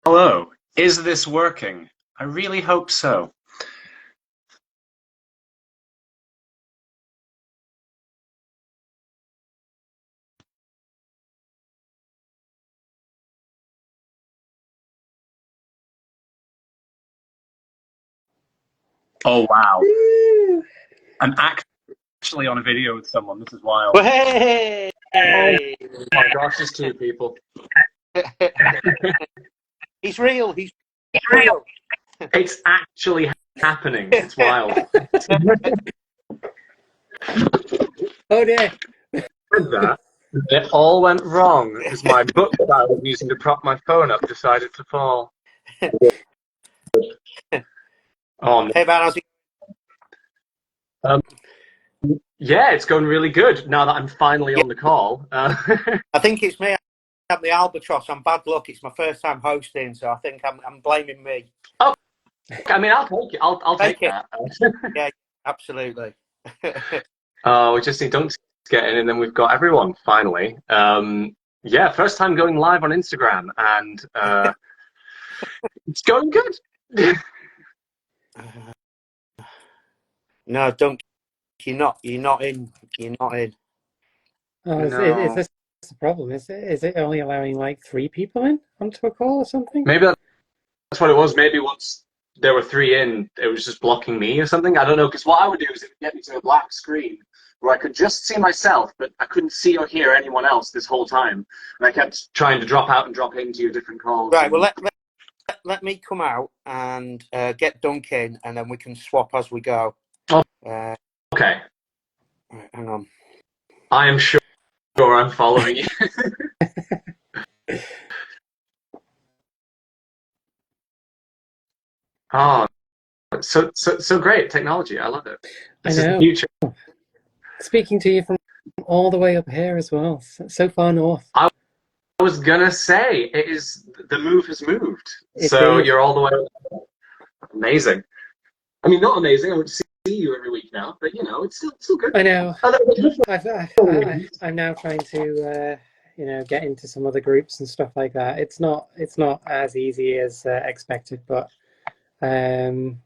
Hello, is this working? I really hope so. Oh wow, I'm actually on a video with someone. This is wild. Hey! Oh my gosh, there's two people. He's real. He's real. It's actually happening. It's wild. Oh dear. With that, it all went wrong as my book that I was using to prop my phone up decided to fall. Oh, no. Hey, man, how's it? Yeah, it's going really good now that I'm finally on the call. I think it's me. I'm the albatross. I'm bad luck. It's my first time hosting, so I think I'm blaming me. Oh, I mean, I'll take it. I'll take it. that. Yeah, absolutely. We just need Dunks get in, and then we've got everyone finally. Yeah, first time going live on Instagram, and it's going good. No, don't. You're not in. You're not in. Oh, is this the problem? Is it only allowing like 3 people in onto a call or something? Maybe that's what it was. Maybe once there were 3 in, it was just blocking me or something. I don't know, because what I would do is it would get me to a black screen where I could just see myself, but I couldn't see or hear anyone else this whole time. And I kept trying to drop out and drop into your different calls. Right, well, let me come out and get Dunk in, and then we can swap as we go. Oh, okay. Right, hang on. I am sure I'm following you. Oh, so great technology. I love it. This is the future. Speaking to you from all the way up here as well, so far north. I was gonna say the move has moved. You're all the way up. Amazing. I mean, not amazing. I would see you every week now, but it's still good. I know. I'm now trying to get into some other groups and stuff like that. It's not as easy as expected, but I'm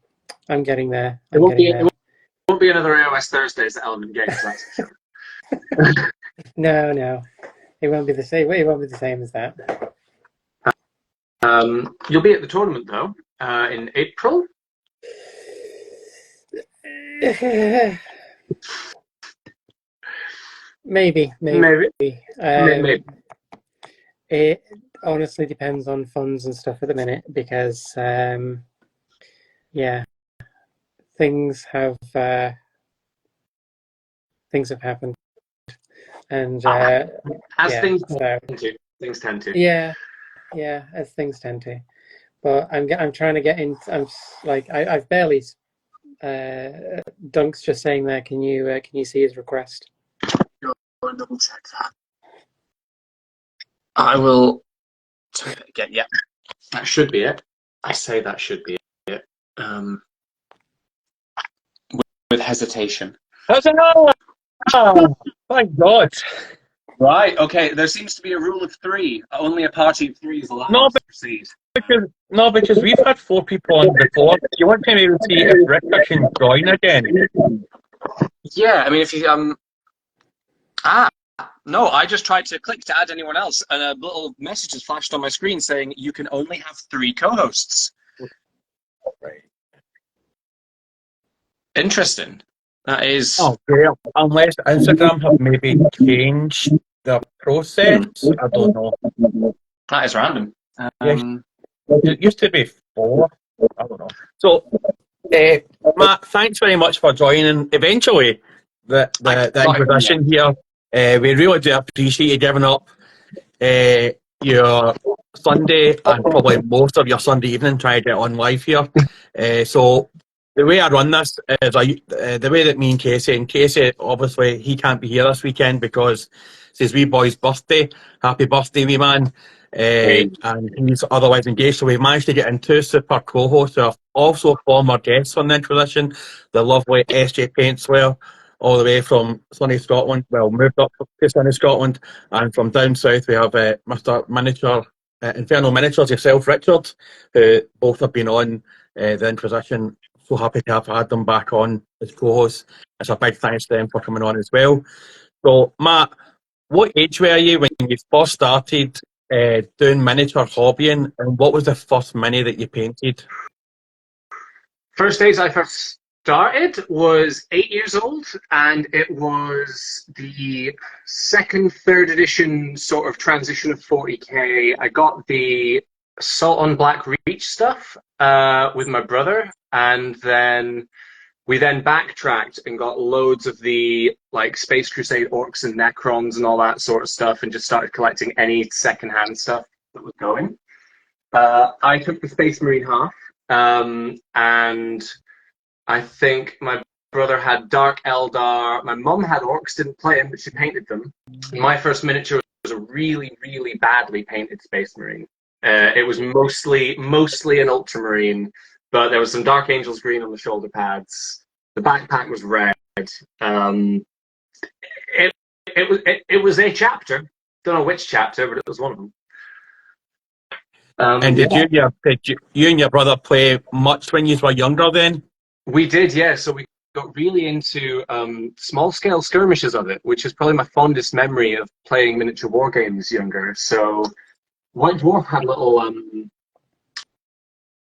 getting there. It won't be another AOS Thursdays at Element Games, that's for sure. No, it won't be the same. It won't be the same as that. You'll be at the tournament though in April. Maybe. Maybe. It honestly depends on funds and stuff at the minute because, things have happened, and things tend to. Yeah, as things tend to. But I'm trying to get in. I've barely. Dunk's just saying there. Can you see his request? Go and double check that. I will type it again. Yeah, that should be it. I say that should be it. With hesitation. That's another. Oh, thank God. Right. Okay. There seems to be a rule of 3. Only a party of 3 is allowed to proceed. Because we've had 4 people on before. You want to maybe see if Richter can join again? Yeah. I mean, if you no, I just tried to click to add anyone else, and a little message has flashed on my screen saying you can only have 3 co-hosts. Right. Interesting. That is. Oh, yeah. Unless Instagram have maybe changed the process, I don't know. That is random. It used to be 4. I don't know. So, Matt, thanks very much for joining. Eventually, the Inquisition here. We really do appreciate you giving up your Sunday and probably most of your Sunday evening trying to get on live here. So the way I run this is the way that me and Casey, obviously he can't be here this weekend because it's his wee boy's birthday. Happy birthday, wee man. And he's otherwise engaged. So we've managed to get in 2 super co-hosts who are also former guests on the Inquisition, the lovely SJ Paintswear, all the way from sunny Scotland, moved up to sunny Scotland, and from down south we have Mr. Miniature Infernal Miniatures yourself, Richard, who both have been on the Inquisition. So happy to have had them back on as co-hosts. It's a big thanks to them for coming on as well. So, Matt, what age were you when you first started doing miniature hobbying, and what was the first mini that you painted? First days I first started was 8 years old, and it was the second, third edition sort of transition of 40k. I got the Assault on Black Reach stuff with my brother, and then we then backtracked and got loads of the like Space Crusade orcs and Necrons and all that sort of stuff, and just started collecting any secondhand stuff that was going. I took the Space Marine half, and I think my brother had Dark Eldar. My mum had orcs, didn't play them, but she painted them. My first miniature was a really, really badly painted Space Marine. It was mostly an Ultramarine, but there was some Dark Angels green on the shoulder pads. The backpack was red. It was a chapter. Don't know which chapter, but it was one of them. And did you and your brother play much when you were younger then? We did, yeah. So we got really into small-scale skirmishes of it, which is probably my fondest memory of playing miniature war games younger. So White Dwarf had little,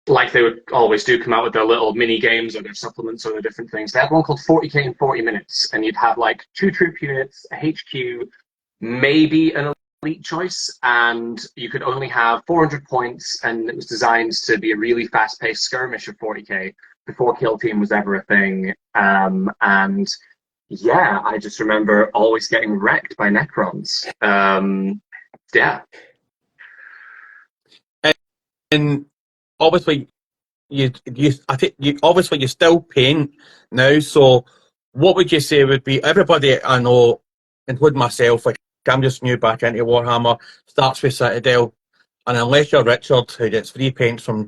like they would always do, come out with their little mini games or their supplements or their different things. They had one called 40k in 40 minutes, and you'd have like 2 troop units, a HQ, maybe an elite choice, and you could only have 400 points, and it was designed to be a really fast-paced skirmish of 40k before Kill Team was ever a thing. And yeah, I just remember always getting wrecked by Necrons. Yeah. And obviously, I think obviously you still paint now. So, what would you say would be everybody I know, including myself, like I'm just new back into Warhammer, starts with Citadel, and unless you're Richard, who gets free paints from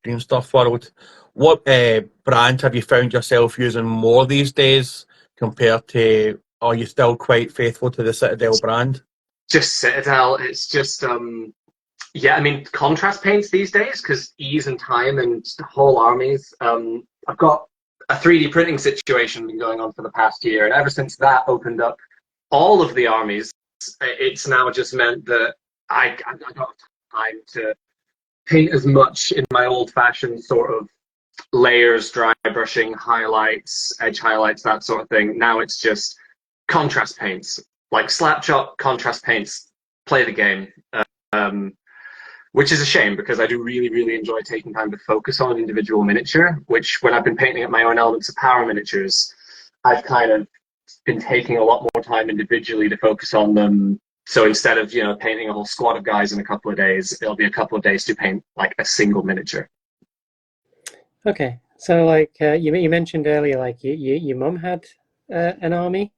Green Stuff World, what brand have you found yourself using more these days compared to? Are you still quite faithful to the Citadel brand? Just Citadel. It's just yeah, I mean, contrast paints these days, because ease and time and whole armies. I've got a 3D printing situation been going on for the past year, and ever since that opened up all of the armies, it's now just meant that I got time to paint as much in my old-fashioned sort of layers, dry brushing, highlights, edge highlights, that sort of thing. Now it's just contrast paints, like slap chop contrast paints. Play the game. Which is a shame, because I do really, really enjoy taking time to focus on an individual miniature, which when I've been painting at my own Elements of Power miniatures, I've kind of been taking a lot more time individually to focus on them. So instead of, painting a whole squad of guys in a couple of days, it'll be a couple of days to paint like a single miniature. Okay. So like you mentioned earlier, like your mum had an army.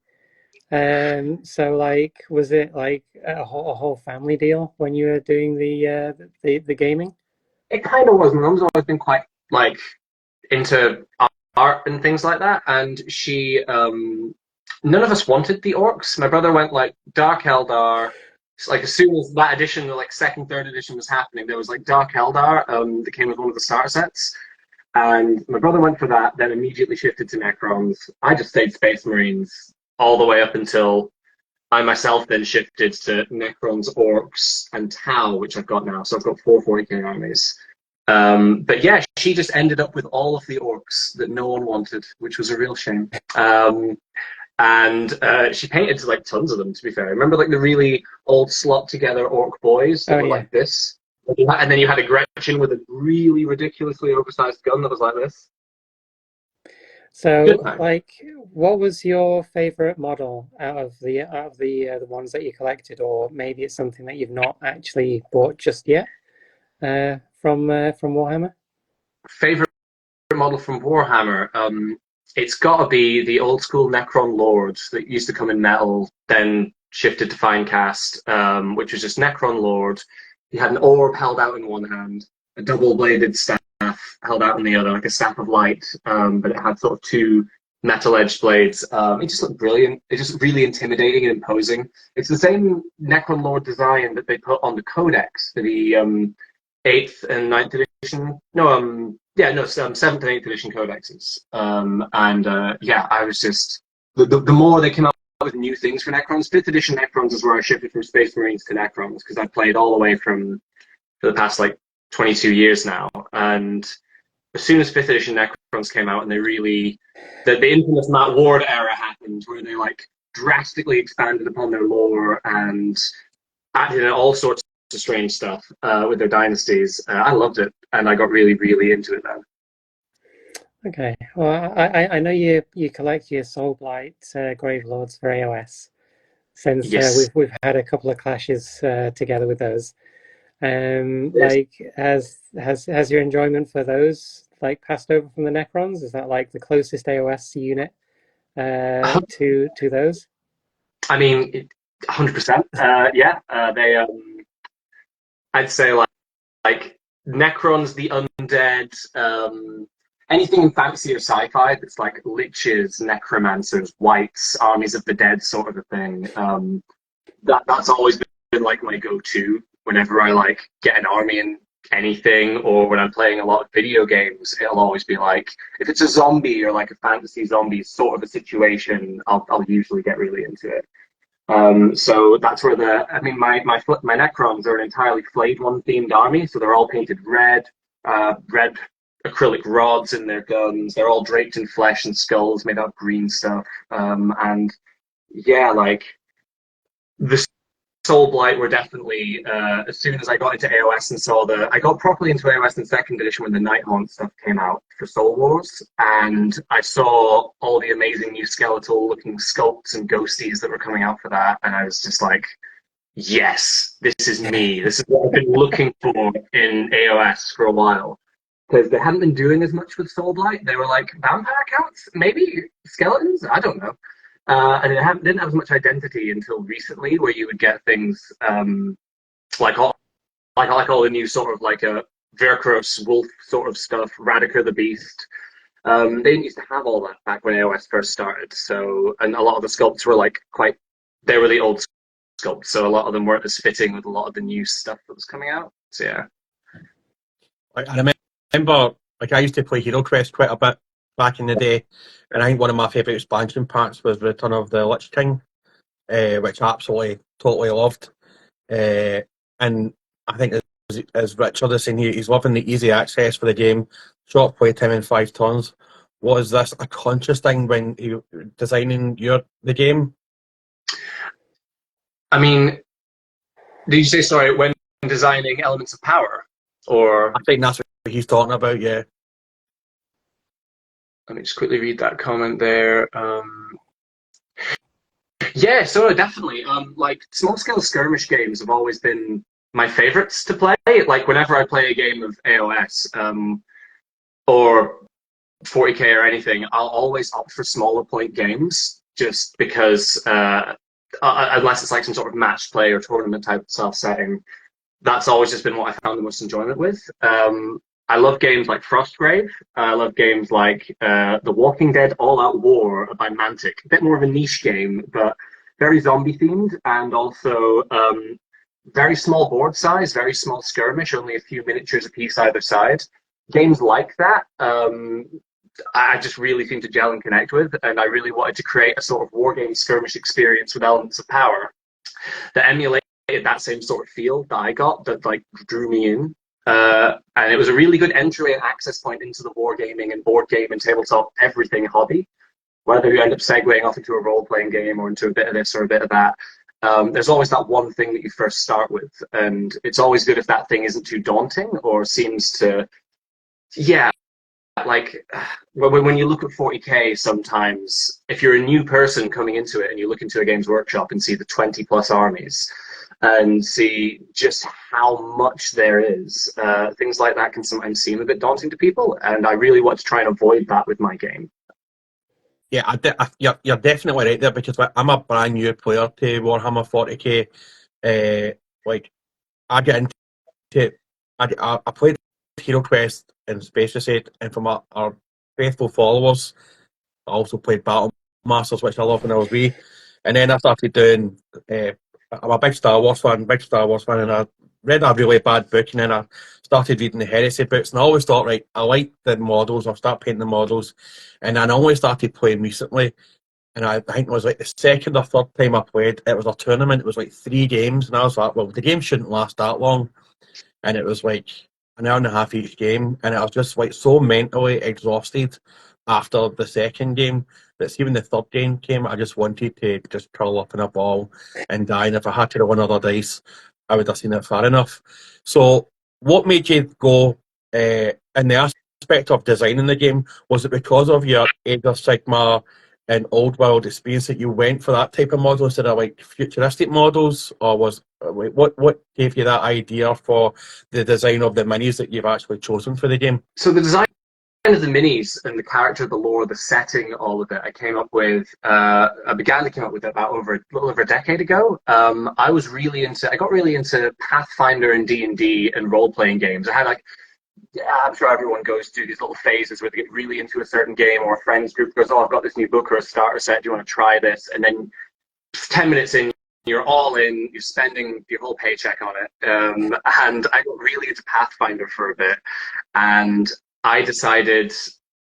So like, was it like a whole family deal when you were doing the gaming? It kind of was. My mum's always been quite like into art and things like that, and she none of us wanted the orcs. My brother went like Dark Eldar. Like as soon as that edition, the like second, third edition was happening, there was like Dark Eldar that came with one of the starter sets, and my brother went for that. Then immediately shifted to Necrons. I just stayed Space Marines all the way up until I myself then shifted to Necrons, Orcs, and Tau, which I've got now. So I've got 4 40k armies. But yeah, she just ended up with all of the Orcs that no one wanted, which was a real shame. And she painted like tons of them, to be fair. Remember like the really old slot-together Orc boys that were like this? And then you had a Gretchen with a really ridiculously oversized gun that was like this. So, like, what was your favorite model out of the ones that you collected, or maybe it's something that you've not actually bought just yet from Warhammer? Favorite model from Warhammer? It's got to be the old school Necron Lord that used to come in metal, then shifted to fine cast, which was just Necron Lord. He had an orb held out in one hand, a double-bladed staff held out in the other, like a staff of light, but it had sort of 2 metal edged blades. It just looked brilliant. It's just really intimidating and imposing. It's the same Necron Lord design that they put on the Codex for the 8th and 9th edition. Seventh and 8th edition codexes. I was just the more they came out with new things for Necrons. 5th edition Necrons is where I shifted from Space Marines to Necrons because I played all the way for the past like 22 years now. And as soon as 5th edition Necrons came out and the infamous Matt Ward era happened where they like drastically expanded upon their lore and added in all sorts of strange stuff with their dynasties. I loved it and I got really, really into it then. Okay, well, I know you collect your Soulblight Grave Lords for AOS since Yes. we've had a couple of clashes together with those. Yes. Like has your enjoyment for those like passed over from the Necrons? Is that like the closest AOS unit to those? I mean, 100%. Yeah, I'd say like Necrons, the undead, anything in fantasy or sci-fi that's like liches, necromancers, wights, armies of the dead sort of a thing. That's always been like my go-to whenever I like get an army in anything, or when I'm playing a lot of video games. It'll always be like if it's a zombie or like a fantasy zombie sort of a situation, I'll usually get really into it. So that's where my Necrons are an entirely Flayed One themed army, so they're all painted red, red acrylic rods in their guns. They're all draped in flesh and skulls made out of green stuff. And yeah, like the Soul Blight were definitely as soon as I got into AOS and I got properly into AOS in 2nd edition when the Nighthaunt stuff came out for Soul Wars, and I saw all the amazing new skeletal looking sculpts and ghosties that were coming out for that, and I was just like, yes, this is me. This is what I've been looking for in AOS for a while. Because they hadn't been doing as much with Soul Blight. They were like vampire counts, maybe skeletons. I don't know. And it didn't have as much identity until recently, where you would get things like all the new sort of like a Verkros wolf sort of stuff, Radica the Beast. They didn't used to have all that back when AOS first started. So, and a lot of the sculpts were like they were the old sculpts, so a lot of them weren't as fitting with a lot of the new stuff that was coming out. So yeah. I remember, like, I used to play Hero Quest quite a bit back in the day, and I think one of my favourite expansion packs was Return of the Lich King, which I absolutely, totally loved. And I think, as Richard is saying here, he's loving the easy access for the game, short play time in 5 turns. Was this a conscious thing when you were designing the game? I mean, did you say, sorry, when designing Elements of Power? Or I think that's what he's talking about, yeah. Let me just quickly read that comment there. Yeah, so definitely. Like small-scale skirmish games have always been my favorites to play. Like whenever I play a game of AOS or 40k or anything, I'll always opt for smaller point games, just because unless it's like some sort of match play or tournament type style setting, that's always just been what I found the most enjoyment with. I love games like Frostgrave. I love games like The Walking Dead All Out War by Mantic. A bit more of a niche game, but very zombie themed, and also very small board size, very small skirmish, only a few miniatures a piece either side. Games like that, I just really seem to gel and connect with, and I really wanted to create a sort of wargame skirmish experience with Elements of Power that emulated that same sort of feel that I got, that like drew me in. And it was a really good entry and access point into the wargaming and board game and tabletop everything hobby. Whether you end up segueing off into a role-playing game or into a bit of this or a bit of that, there's always that one thing that you first start with. And it's always good if that thing isn't too daunting or seems to, yeah, like when you look at 40k, sometimes if you're a new person coming into it and you look into a Games Workshop and see the 20 plus armies and see just how much there is, things like that can sometimes seem a bit daunting to people, and I really want to try and avoid that with my game. Yeah, you're definitely right there, because I'm a brand new player to Warhammer 40k. Like, I get into I played Hero Quest and Space Crusade, and from our faithful followers, I also played Battle Masters, which I loved when I was wee. And then I started doing, I'm a big Star Wars fan, and I read a really bad book, and then I started reading the Heresy books, and I always thought, right, I like the models, I'll start painting the models. And then I only started playing recently, and I think it was like the second or third time I played, it was a tournament, it was like 3 games, and I was like, well, the game shouldn't last that long. And it was like an hour and a half each game, and I was just like so mentally exhausted after the second game that even the third game came, I just wanted to just curl up in a ball and die. And if I had to roll another dice, I would have seen it far enough. So, what made you go in the aspect of designing the game? Was it because of your Age of Sigma and old world experience that you went for that type of model instead of like futuristic models, or was what gave you that idea for the design of the minis that you've actually chosen for the game? So the design of the minis and the character, the lore, the setting, all of it, I came up with. I began to come up with it about a little over a decade ago. I got really into Pathfinder and D&D and role playing games. I had like, yeah, I'm sure everyone goes through these little phases where they get really into a certain game, or a friends group goes, "Oh, I've got this new book or a starter set. Do you want to try this?" And then 10 minutes in, you're all in. You're spending your whole paycheck on it. And I got really into Pathfinder for a bit, and I decided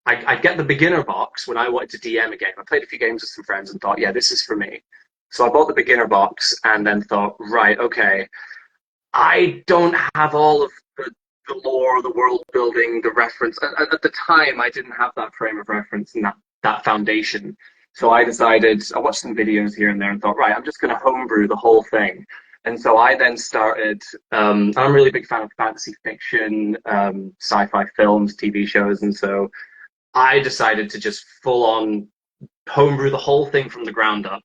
I'd get the beginner box when I wanted to DM a game. I played a few games with some friends and thought, yeah, this is for me. So I bought the beginner box and then thought, right, okay, I don't have all of the lore, the world building, the reference. At the time, I didn't have that frame of reference and that foundation. So I decided, I watched some videos here and there and thought, right, I'm just going to homebrew the whole thing. And so I then started, I'm a really big fan of fantasy fiction, sci-fi films, TV shows. And so I decided to just full on homebrew the whole thing from the ground up.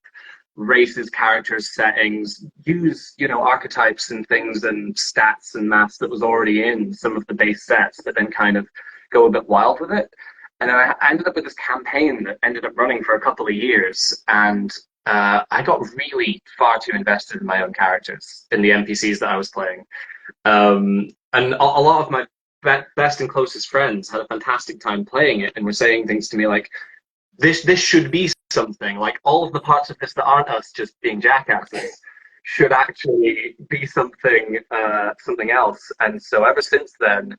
Races, characters, settings, use, archetypes and things and stats and maths that was already in some of the base sets, but then kind of go a bit wild with it. And then I ended up with this campaign that ended up running for a couple of years, and I got really far too invested in my own characters, in the NPCs that I was playing. And a lot of my best and closest friends had a fantastic time playing it and were saying things to me like, this should be something, like all of the parts of this that aren't us just being jackasses should actually be something else. And so ever since then,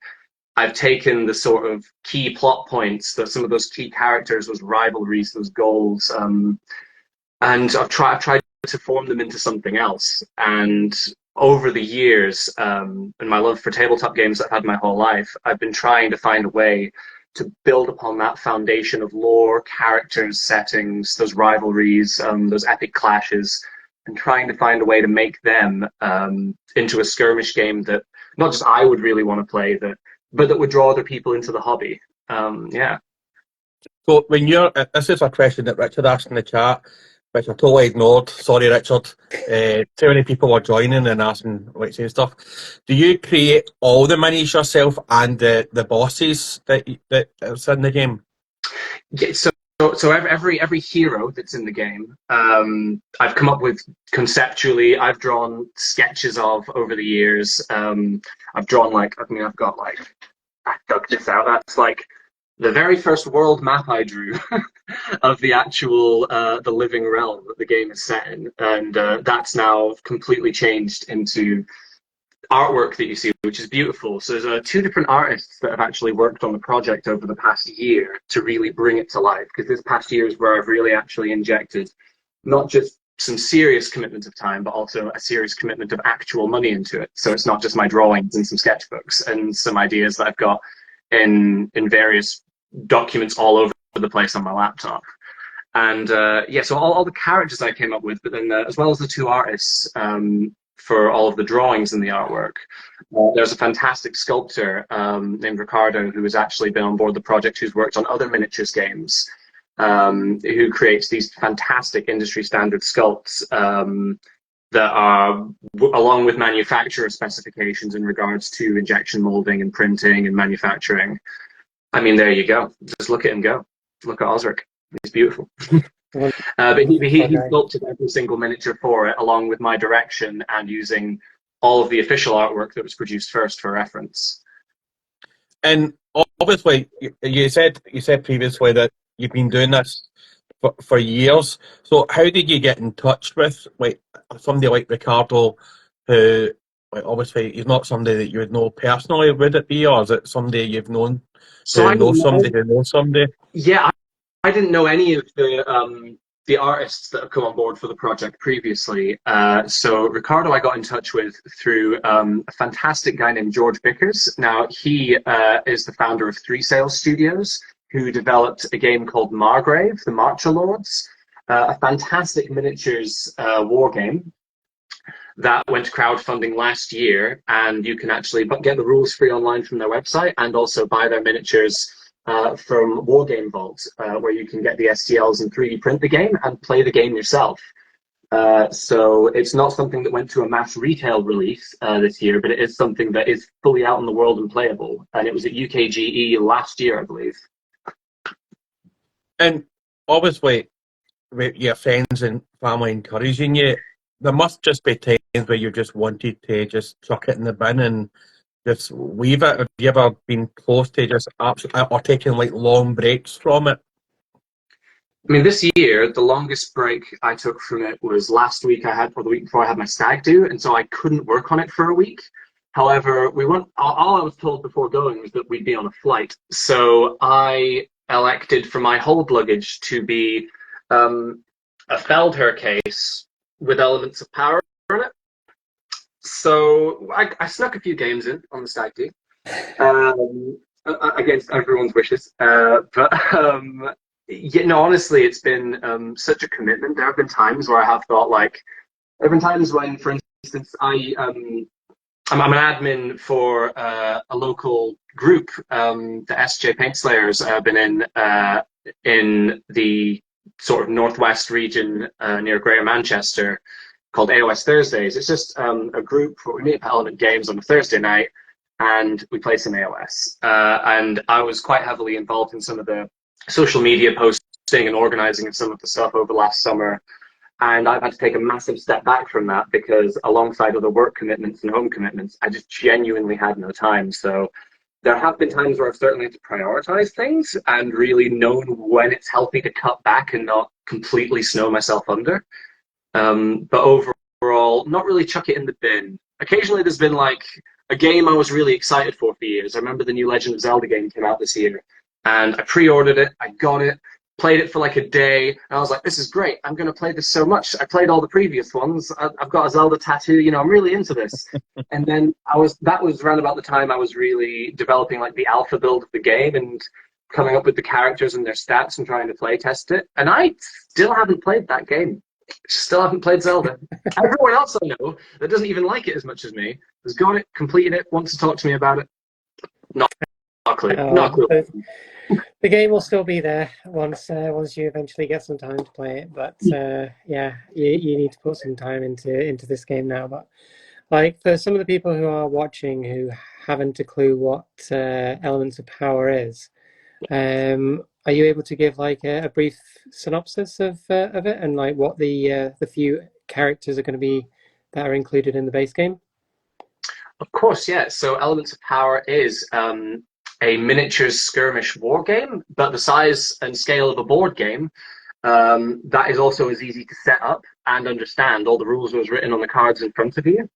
I've taken the sort of key plot points, some of those key characters, those rivalries, those goals, and I've tried to form them into something else. And over the years, and my love for tabletop games that I've had my whole life, I've been trying to find a way to build upon that foundation of lore, characters, settings, those rivalries, those epic clashes, and trying to find a way to make them into a skirmish game that not just I would really want to play, but that would draw other people into the hobby. Yeah. So when this is a question that Richard asked in the chat, which I totally ignored. Sorry, Richard. Too many people were joining and asking like saying stuff. Do you create all the minis yourself and the bosses that's in the game? Yeah, so every hero that's in the game, I've come up with conceptually. I've drawn sketches of over the years. I've drawn I dug this out. That's like the very first world map I drew of the actual the living realm that the game is set in, and that's now completely changed into artwork that you see, which is beautiful. So there's 2 different artists that have actually worked on the project over the past year to really bring it to life, because this past year is where I've really actually injected not just some serious commitment of time, but also a serious commitment of actual money into it. So it's not just my drawings and some sketchbooks and some ideas that I've got in various documents all over the place on my laptop. And so all the characters I came up with, but then as well as the 2 artists for all of the drawings and the artwork, there's a fantastic sculptor named Ricardo who has actually been on board the project, who's worked on other miniatures games, who creates these fantastic industry standard sculpts that are, along with manufacturer specifications in regards to injection molding and printing and manufacturing. I mean, there you go. Just look at him go. Look at Osric. He's beautiful. But he sculpted every single miniature for it, along with my direction and using all of the official artwork that was produced first for reference. And obviously, you said previously that you've been doing this for years. So how did you get in touch with like somebody like Ricardo, who like obviously he's not somebody that you would know personally, would it be, or is it somebody you've known So who I knows didn't know. somebody who knows somebody? Yeah, I didn't know any of the artists that have come on board for the project previously. So Ricardo, I got in touch with through a fantastic guy named George Bickers. Now he is the founder of Three Sales Studios, who developed a game called Margrave, the Marcher Lords, a fantastic miniatures war game that went to crowdfunding last year, and you can actually get the rules free online from their website and also buy their miniatures from Wargame Vault, where you can get the STLs and 3D print the game and play the game yourself. So it's not something that went to a mass retail release this year, but it is something that is fully out in the world and playable. And it was at UKGE last year, I believe. And obviously, with your friends and family encouraging you, there must just be times where you just wanted to just chuck it in the bin and just leave it. Have you ever been close to just absolutely, or taking like long breaks from it? I mean, this year, the longest break I took from it was last week or the week before I had my stag do, and so I couldn't work on it for a week. However, all I was told before going was that we'd be on a flight. So I elected for my hold luggage to be a Feldherr case with elements of power in it. So I snuck a few games in on the stag do, against everyone's wishes. Honestly, it's been such a commitment. There have been times where I have thought, like, there have been times when, for instance, I'm an admin for a local group, the SJ Paint Slayers. I've been in the sort of northwest region near Greater Manchester, called AOS Thursdays. It's just a group where we meet up at Element Games on a Thursday night and we play some AOS. And I was quite heavily involved in some of the social media posting and organizing of some of the stuff over last summer. And I've had to take a massive step back from that because alongside other work commitments and home commitments, I just genuinely had no time. So there have been times where I've certainly had to prioritize things and really known when it's healthy to cut back and not completely snow myself under. But overall, not really chuck it in the bin. Occasionally there's been like a game I was really excited for years. I remember the new Legend of Zelda game came out this year and I pre-ordered it, I got it, played it for like a day, and I was like, this is great, I'm going to play this so much. I played all the previous ones, I've got a Zelda tattoo, I'm really into this. And then that was around about the time I was really developing like the alpha build of the game and coming up with the characters and their stats and trying to play test it. And I still haven't played that game. Still haven't played Zelda. Everyone else I know that doesn't even like it as much as me has got it, completed it, wants to talk to me about it. Not a clue. Not a clue. The game will still be there once you eventually get some time to play it. But yeah, you need to put some time into this game now. But like for some of the people who are watching who haven't a clue what Elements of Power is, are you able to give like a brief synopsis of it and like what the few characters are going to be that are included in the base game? Of course, yeah. So Elements of Power is a miniatures skirmish war game, but the size and scale of a board game. That is also as easy to set up and understand. All the rules was written on the cards in front of you.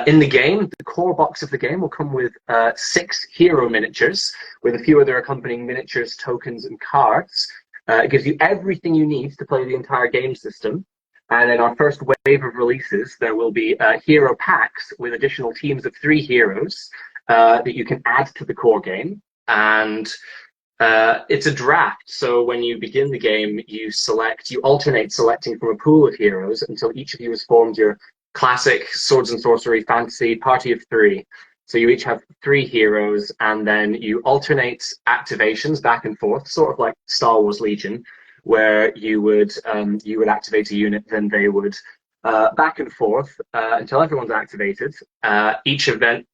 In the game, the core box of the game will come with 6 hero miniatures, with a few other accompanying miniatures, tokens, and cards. It gives you everything you need to play the entire game system. And in our first wave of releases, there will be hero packs with additional teams of 3 heroes that you can add to the core game. And it's a draft. So when you begin the game, you alternate selecting from a pool of heroes until each of you has formed your classic swords and sorcery fantasy party of 3. So you each have 3 heroes, and then you alternate activations back and forth, sort of like Star Wars Legion, where you would activate a unit, then they would back and forth until everyone's activated. Each turn,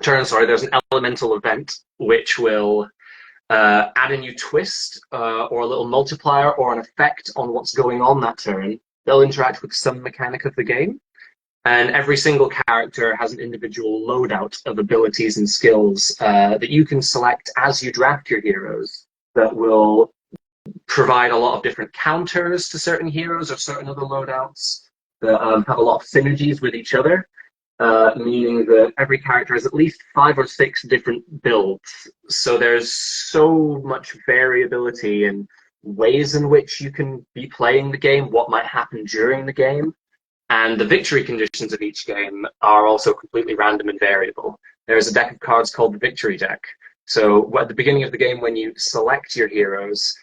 there's an elemental event which will add a new twist or a little multiplier or an effect on what's going on that turn. They'll interact with some mechanic of the game. And every single character has an individual loadout of abilities and skills that you can select as you draft your heroes. that will provide a lot of different counters to certain heroes or certain other loadouts that have a lot of synergies with each other, meaning that every character has at least 5 or 6 different builds. So there's so much variability in ways in which you can be playing the game, what might happen during the game, and the victory conditions of each game are also completely random and variable. There's a deck of cards called the victory deck. So at the beginning of the game, when you select your heroes,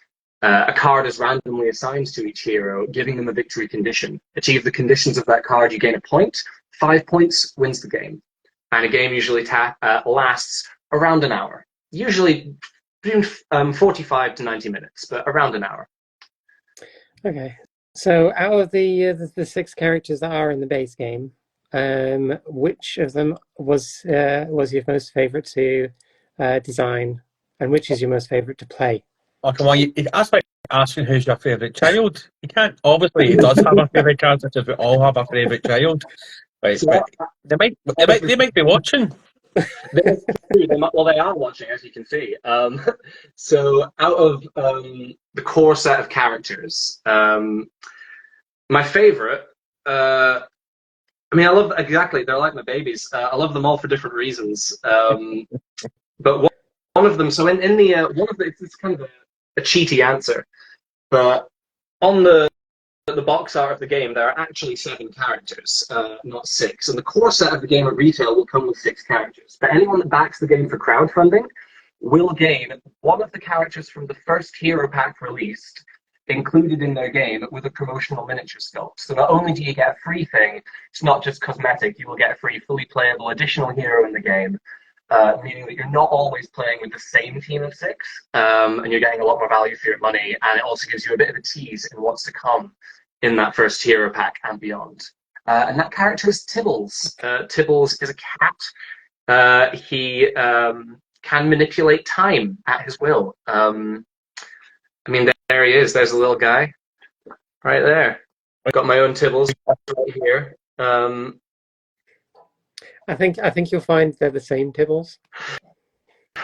a card is randomly assigned to each hero, giving them a victory condition. Achieve the conditions of that card, you gain a point. 5 points wins the game. And a game usually lasts around an hour. Usually between 45 to 90 minutes, but around an hour. Okay. So out of the 6 characters that are in the base game, which of them was your most favorite to design, and which is your most favorite to play? Oh, come on, that's like asking who's your favourite child. You can't, obviously, he does have a favourite character, because we all have a favourite child. Right, So but they might be watching. Well, they are watching, as you can see. So out of the core set of characters, my favorite, I mean, I love, exactly, they're like my babies. I love them all for different reasons. But one of them, so in the, one of the, it's kind of a cheaty answer, but on the box art of the game, there are actually 7 characters, not 6. And the core set of the game at retail will come with 6 characters. But anyone that backs the game for crowdfunding will gain one of the characters from the first hero pack released, included in their game with a promotional miniature sculpt. So not only do you get a free thing, it's not just cosmetic, you will get a free, fully playable additional hero in the game, meaning that you're not always playing with the same team of 6, and you're getting a lot more value for your money, and it also gives you a bit of a tease in what's to come in that first hero pack and beyond. And that character is Tibbles. Tibbles is a cat. He can manipulate time at his will. I mean, there he is. There's a little guy right there. I've got my own Tibbles right here. I think you'll find they're the same Tibbles.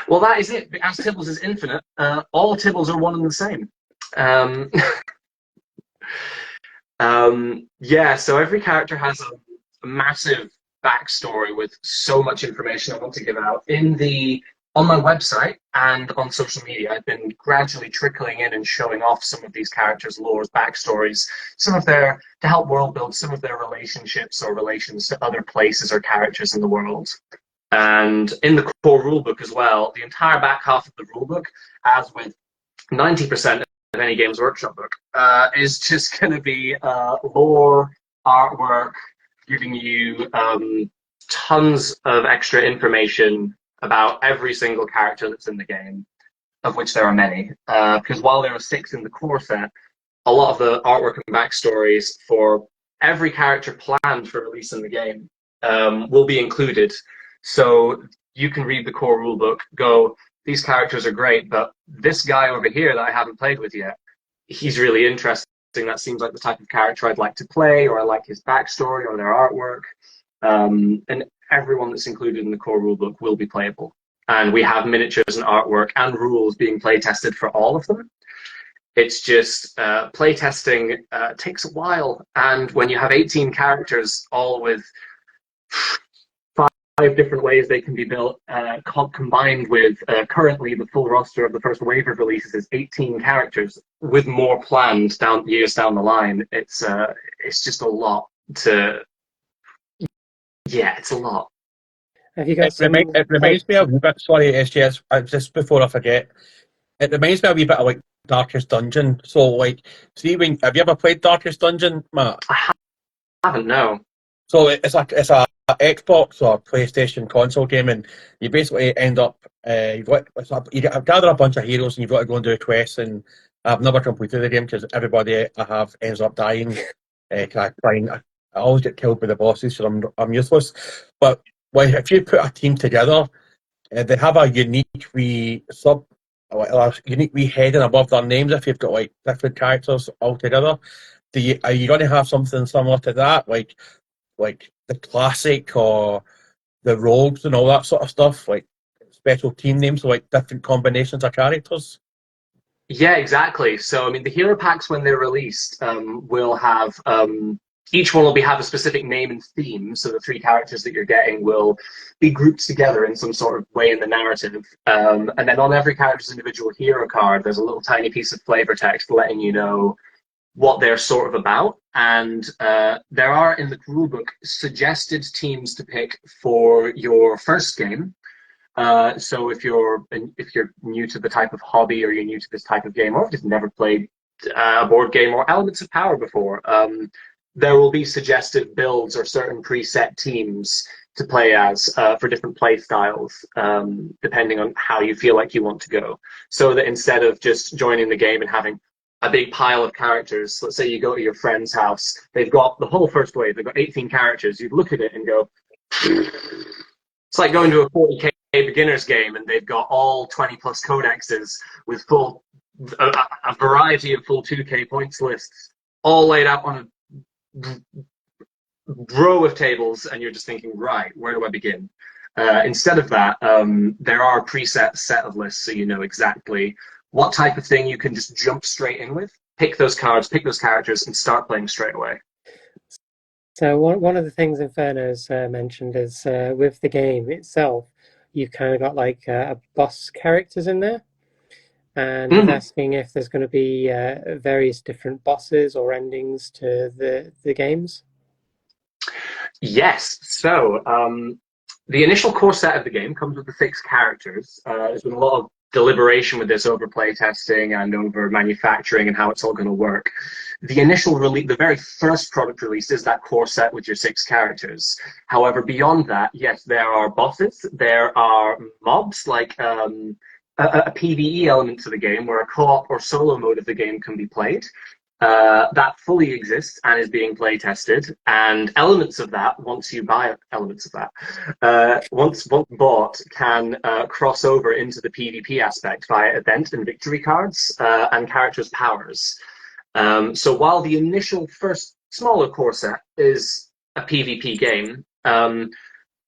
Well, that is it. As Tibbles is infinite, all Tibbles are one and the same. Yeah, so every character has a massive backstory with so much information I want to give out. On my website and on social media, I've been gradually trickling in and showing off some of these characters' lores, backstories, to help world build some of their relationships or relations to other places or characters in the world. And in the core rulebook as well, the entire back half of the rulebook, as with 90% of any Games Workshop book, is just going to be lore, artwork, giving you tons of extra information about every single character that's in the game, of which there are many. Because while there are 6 in the core set, a lot of the artwork and backstories for every character planned for release in the game will be included. So you can read the core rulebook, go, these characters are great, but this guy over here that I haven't played with yet, he's really interesting. That seems like the type of character I'd like to play, or I like his backstory or their artwork. And everyone that's included in the core rulebook will be playable. And we have miniatures and artwork and rules being play tested for all of them. It's just play testing takes a while. And when you have 18 characters, all with 5 different ways they can be built, combined with currently the full roster of the first wave of releases is 18 characters, with more planned years down the line. It's just a lot to. Yeah, it's a lot. Have you got It reminds me a wee bit, sorry, SJS, just before I forget, it reminds me a wee bit of like Darkest Dungeon. So, like, have you ever played Darkest Dungeon, Matt? I haven't, no. So it's a Xbox or PlayStation console game, and you basically end up you gather a bunch of heroes, and you've got to go and do quests. And I've never completed the game because everybody I have ends up dying. I always get killed by the bosses, so I'm useless. But if you put a team together, they have a unique wee heading above their names. If you've got like different characters all together, are you going to have something similar to that, like the classic or the rogues and all that sort of stuff, like special team names, so like different combinations of characters? Yeah, exactly. So, I mean, the hero packs, when they're released, will have each one will have a specific name and theme. So the three characters that you're getting will be grouped together in some sort of way in the narrative. And then on every character's individual hero card, there's a little tiny piece of flavor text letting you know what they're sort of about. And there are in the rulebook suggested teams to pick for your first game. So if you're new to the type of hobby, or you're new to this type of game, or if you've never played a board game or Elements of Power before, there will be suggested builds or certain preset teams to play as for different play styles, depending on how you feel like you want to go. So that instead of just joining the game and having a big pile of characters, let's say you go to your friend's house, they've got the whole first wave, they've got 18 characters, you'd look at it and go, it's like going to a 40k beginner's game and they've got all 20 plus codexes with a variety of full 2k points lists all laid out on a row of tables, and you're just thinking, right, where do I begin? Instead of that, there are a preset set of lists, so you know exactly what type of thing you can just jump straight in with, pick those cards, pick those characters, and start playing straight away. So one of the things Inferno's mentioned is with the game itself, you've kind of got like boss characters in there, and he's asking if there's going to be various different bosses or endings to the games. Yes. So the initial core set of the game comes with the 6 characters. There's been a lot of deliberation with this over play testing and over manufacturing and how it's all going to work. The initial release, the very first product release, is that core set with your 6 characters. However, beyond that, yes, there are bosses, there are mobs, like a PvE element to the game where a co-op or solo mode of the game can be played. That fully exists and is being play tested, and elements of that, once you buy elements of that, once bought, can cross over into the PvP aspect via event and victory cards and characters' powers. So while the initial first smaller core set is a PvP game,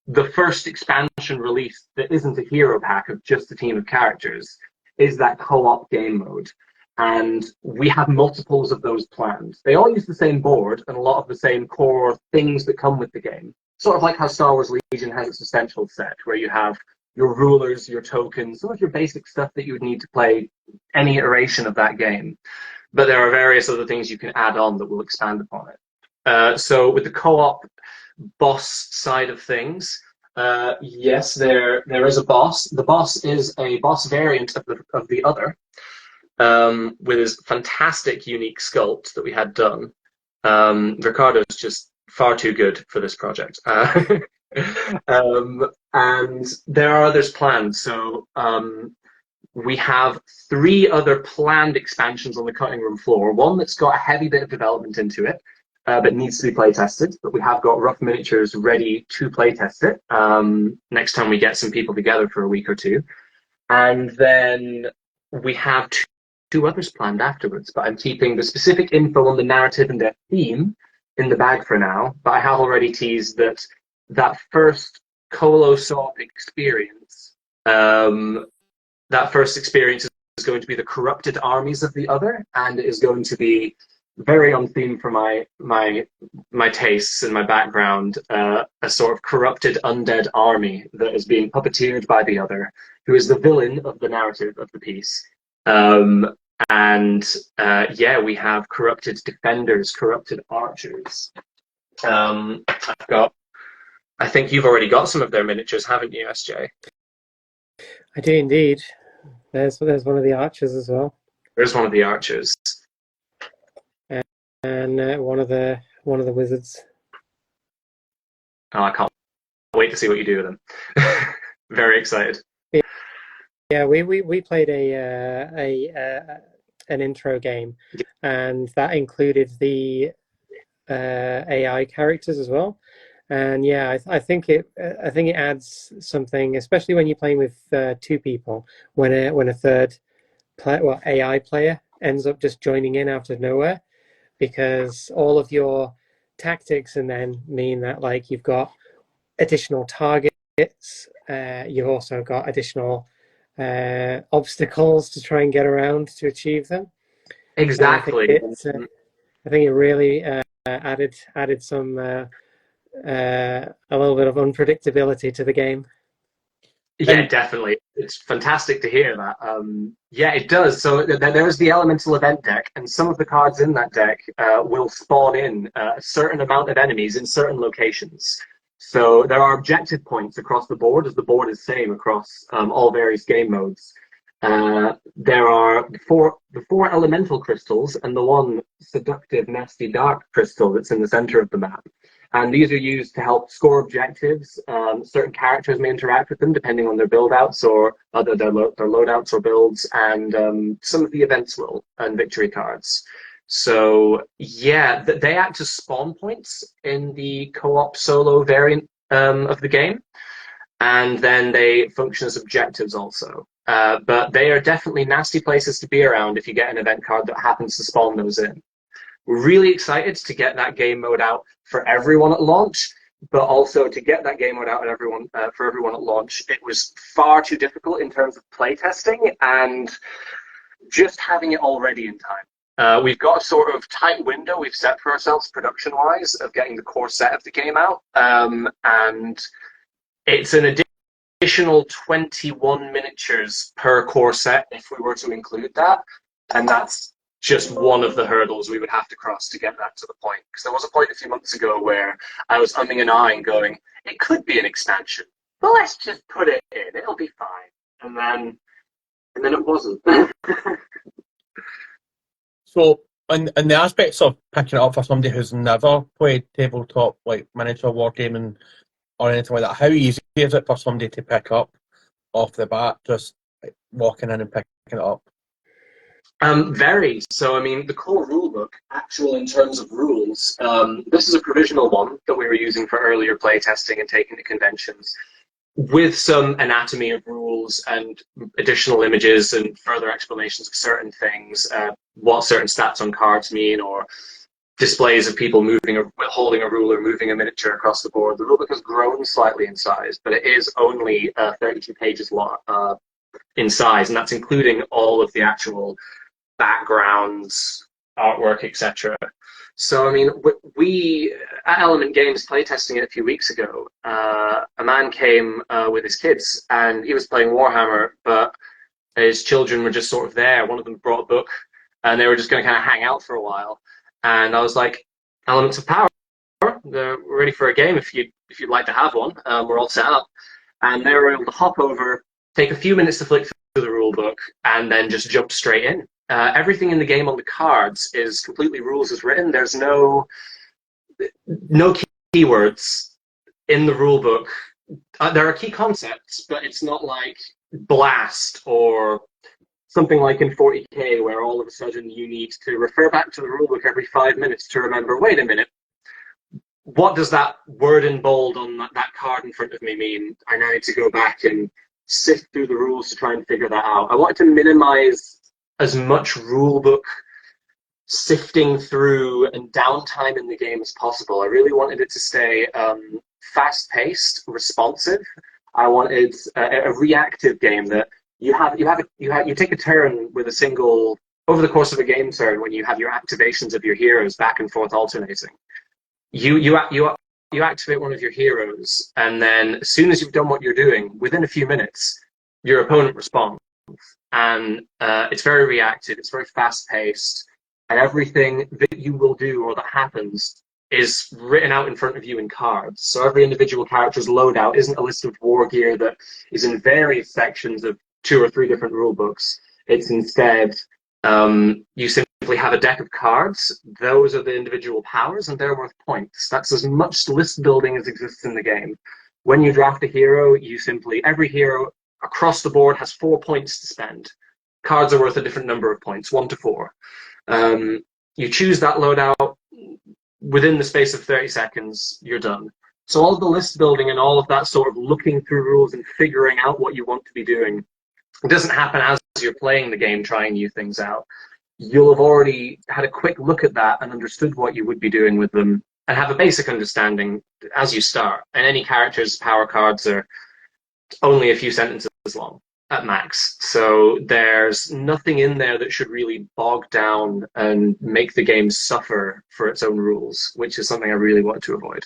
the first expansion release that isn't a hero pack of just a team of characters is that co-op game mode. And we have multiples of those planned. They all use the same board and a lot of the same core things that come with the game. Sort of like how Star Wars Legion has its essential set, where you have your rulers, your tokens, some of your basic stuff that you would need to play any iteration of that game. But there are various other things you can add on that will expand upon it. So with the co-op boss side of things, yes, there is a boss. The boss is a boss variant of the other, with his fantastic unique sculpt that we had done. Ricardo's just far too good for this project. And there are others planned. So we have 3 other planned expansions on the cutting room floor. One that's got a heavy bit of development into it, but needs to be play tested. But we have got rough miniatures ready to play test it next time we get some people together for a week or two. And then we have two others planned afterwards, but I'm keeping the specific info on the narrative and their theme in the bag for now. But I have already teased that first Colo Sop experience, that first experience is going to be the corrupted armies of the other, and it is going to be very on theme for my tastes and my background, a sort of corrupted undead army that is being puppeteered by the other, who is the villain of the narrative of the piece. Yeah, we have corrupted defenders, corrupted archers. I think you've already got some of their miniatures, haven't you, SJ? I do indeed. There's one of the archers as well. There's one of the archers. And one of the wizards. Oh, I can't wait to see what you do with them. Very excited. Yeah, we played an intro game, and that included the AI characters as well. And yeah, I think it adds something, especially when you're playing with 2 people. When a third AI player ends up just joining in out of nowhere, because all of your tactics and then mean that like you've got additional targets, you've also got additional obstacles to try and get around to achieve them. Exactly. I think it really added some a little bit of unpredictability to the game. Yeah, definitely. It's fantastic to hear that. Yeah, it does. So there's the elemental event deck, and some of the cards in that deck will spawn in a certain amount of enemies in certain locations. So there are objective points across the board, as the board is same across all various game modes. There are the four elemental crystals and the one seductive, nasty, dark crystal that's in the center of the map. And these are used to help score objectives. Certain characters may interact with them depending on their build-outs or their loadouts or builds, and some of the events will, and victory cards. So yeah, they act as spawn points in the co-op solo variant of the game, and then they function as objectives also. But they are definitely nasty places to be around if you get an event card that happens to spawn those in. We're really excited to get that game mode out for everyone at launch, but also to get that game mode out for everyone at launch. It was far too difficult in terms of playtesting and just having it all ready in time. We've got a sort of tight window we've set for ourselves production-wise of getting the core set of the game out, and it's an additional 21 miniatures per core set if we were to include that, and that's just one of the hurdles we would have to cross to get that to the point. Because there was a point a few months ago where I was umming and ahhing going, it could be an expansion, but let's just put it in, it'll be fine. And then it wasn't. So, in the aspects of picking it up for somebody who's never played tabletop, like miniature wargaming or anything like that, how easy is it for somebody to pick up off the bat, just like, walking in and picking it up? Very. So, I mean, the core rulebook, actual in terms of rules, this is a provisional one that we were using for earlier playtesting and taking to conventions, with some anatomy of rules and additional images and further explanations of certain things, what certain stats on cards mean, or displays of people moving or holding a ruler, moving a miniature across the board. The rulebook has grown slightly in size, but it is only 32 pages long in size, and that's including all of the actual backgrounds, artwork, etc. So, I mean, we at Element Games playtesting it a few weeks ago, a man came with his kids, and he was playing Warhammer, but his children were just sort of there. One of them brought a book, and they were just going to kind of hang out for a while. And I was like, Elements of Power, they're ready for a game if you'd like to have one. We're all set up. And they were able to hop over, take a few minutes to flick through the rule book, and then just jump straight in. Everything in the game on the cards is completely rules as written. There's no keywords in the rule book. There are key concepts, but it's not like Blast or something like in 40K where all of a sudden you need to refer back to the rulebook every 5 minutes to remember, wait a minute, what does that word in bold on that card in front of me mean? I now need to go back and sift through the rules to try and figure that out. I wanted to minimize as much rulebook sifting through and downtime in the game as possible. I really wanted it to stay fast-paced, responsive. I wanted a reactive game that you take a turn with a single over the course of a game turn when you have your activations of your heroes back and forth alternating. You activate one of your heroes, and then as soon as you've done what you're doing, within a few minutes, your opponent responds. And it's very reactive, it's very fast-paced, and everything that you will do or that happens is written out in front of you in cards. So every individual character's loadout isn't a list of war gear that is in various sections of 2 or 3 different rule books. It's instead, you simply have a deck of cards. Those are the individual powers, and they're worth points. That's as much list building as exists in the game. When you draft a hero, every hero across the board has 4 points to spend. Cards are worth a different number of points, 1 to 4. You choose that loadout. Within the space of 30 seconds, you're done. So all of the list building and all of that sort of looking through rules and figuring out what you want to be doing, it doesn't happen as you're playing the game, trying new things out. You'll have already had a quick look at that and understood what you would be doing with them and have a basic understanding as you start. And any character's power cards are only a few sentences long. at max. So there's nothing in there that should really bog down and make the game suffer for its own rules, which is something I really want to avoid.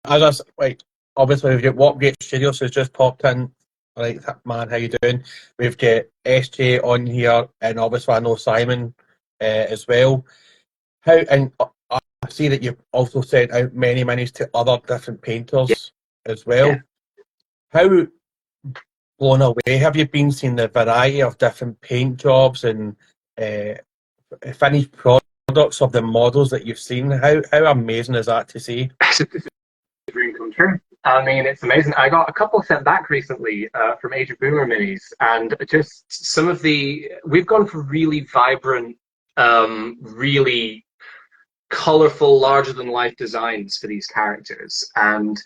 As I like, obviously we've got Warpgate Studios who's just popped in. Like, man, how you doing? We've got SJ on here, and obviously I know Simon as well. How and I see that you've also sent out many minis to other different painters as well. Yeah. How blown away have you been seeing the variety of different paint jobs and finished products of the models that you've seen? How amazing is that to see? Dream come true. I mean, it's amazing. I got a couple sent back recently from Age of Boomer minis, and just some of we've gone for really vibrant, really colorful, larger than life designs for these characters. And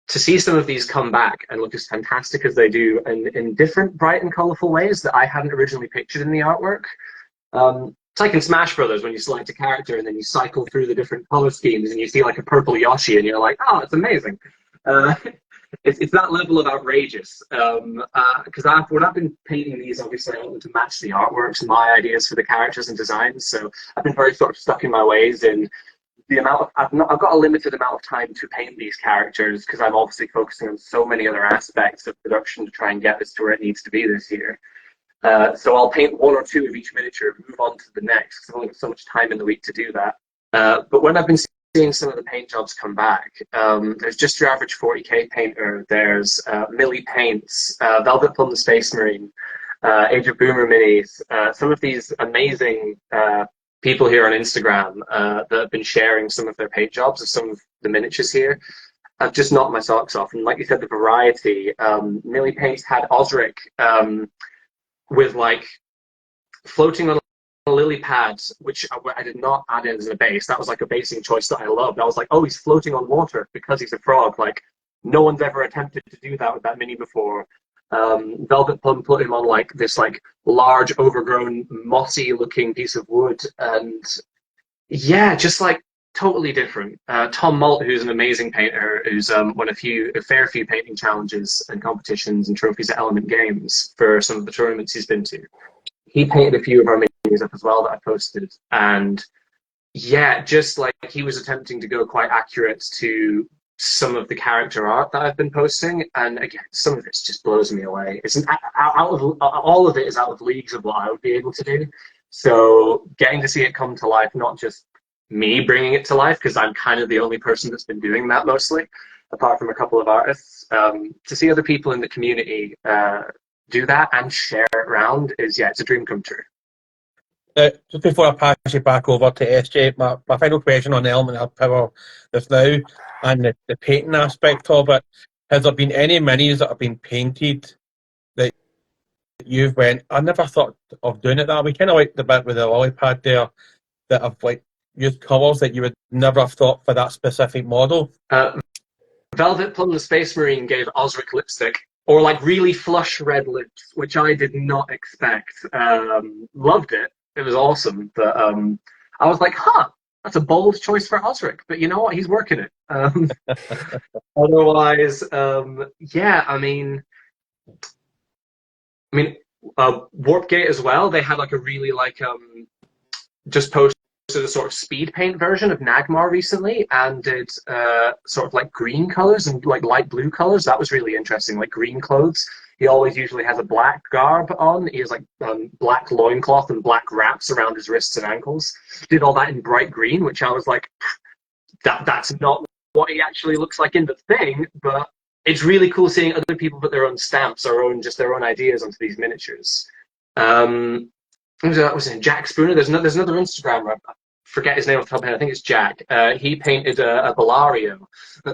to see some of these come back and look as fantastic as they do in different bright and colorful ways that I hadn't originally pictured in the artwork. It's like in Smash Brothers when you select a character and then you cycle through the different color schemes and you see like a purple Yoshi and you're like, oh, it's amazing. It's that level of outrageous. Because when I've been painting these, obviously I wanted to match the artworks, my ideas for the characters and designs. So I've been very sort of stuck in my ways in the amount of, I've got a limited amount of time to paint these characters because I'm obviously focusing on so many other aspects of production to try and get this to where it needs to be this year. So I'll paint one or two of each miniature and move on to the next because I've only got so much time in the week to do that. But when I've been seeing some of the paint jobs come back, there's just your average 40k painter. There's Millie Paints, Velvet Plum the Space Marine, Age of Boomer minis, some of these amazing people here on Instagram that have been sharing some of their paint jobs of some of the miniatures here. I've just knocked my socks off. And like you said, the variety. Millie Paints had Osric with like floating on a lily pad, which I did not add in as a base. That was like a basing choice that I loved. I was like, oh, he's floating on water because he's a frog. Like, no one's ever attempted to do that with that mini before. Velvet Plum put him on like this like large, overgrown, mossy looking piece of wood. And yeah, just like totally different. Tom Malt, who's an amazing painter, who's won a fair few painting challenges and competitions and trophies at Element Games for some of the tournaments he's been to. He painted a few of our minis up as well that I posted. And yeah, just like he was attempting to go quite accurate to some of the character art that I've been posting. And again, some of it just blows me away. It's all of it is out of leagues of what I would be able to do. So getting to see it come to life, not just me bringing it to life, because I'm kind of the only person that's been doing that mostly, apart from a couple of artists. To see other people in the community do that and share it around is, yeah, it's a dream come true. Just before I pass you back over to SJ, my final question on Element of Power just now and the painting aspect of it. Has there been any minis that have been painted that you've went, I never thought of doing it that way? Kind of like the bit with the lily pad there that have like used colours that you would never have thought for that specific model? Velvet Plum the Space Marine gave Osric lipstick, or like really flush red lips, which I did not expect. Loved it. It was awesome. But I was like, huh, that's a bold choice for Osric. But you know what? He's working it. Otherwise, yeah, I mean, Warpgate as well. They had like a really like just posted a sort of speed paint version of Nagmar recently and did sort of like green colors and like light blue colors. That was really interesting, like green clothes. He always usually has a black garb on. He has like black loincloth and black wraps around his wrists and ankles. Did all that in bright green, which I was like, that's not what he actually looks like in the thing, but it's really cool seeing other people put their own stamps or just their own ideas onto these miniatures. Was it Jack Spooner? There's another Instagrammer. I forget his name off the top of my head. I think it's Jack. He painted a Bellario.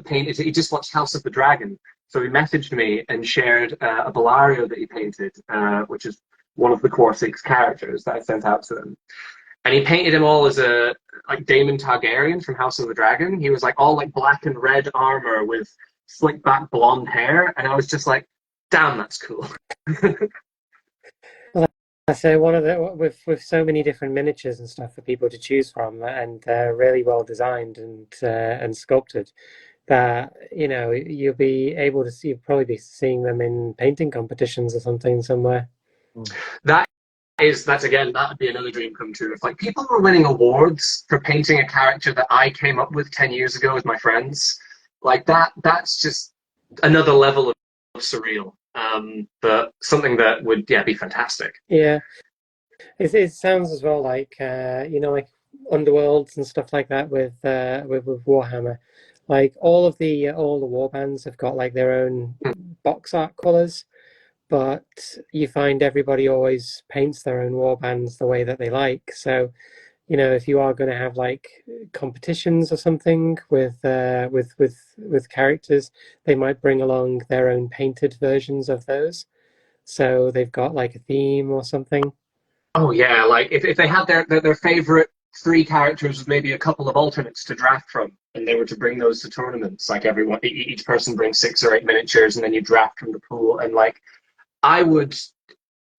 He just watched House of the Dragon. So he messaged me and shared a Bellario that he painted, which is one of the core 6 characters that I sent out to him. And he painted him all as like Daemon Targaryen from House of the Dragon. He was like all like black and red armor with slick back blonde hair. And I was just like, damn, that's cool. So one of the with so many different miniatures and stuff for people to choose from, and they're really well designed and sculpted. that you'll be able to see, you'll probably be seeing them in painting competitions or something somewhere. That's again, that would be another dream come true. If like people were winning awards for painting a character that I came up with 10 years ago with my friends, like that's just another level of surreal. But something that would be fantastic. Yeah, it sounds as well like like Underworlds and stuff like that with Warhammer. Like all the war bands have got like their own box art colors, but you find everybody always paints their own war bands the way that they like. So, if you are going to have like competitions or something with characters, they might bring along their own painted versions of those. So they've got like a theme or something. Oh yeah, like if they had their favorite three characters with maybe a couple of alternates to draft from, and they were to bring those to tournaments, like each person brings 6 or 8 miniatures, and then you draft from the pool, and like I would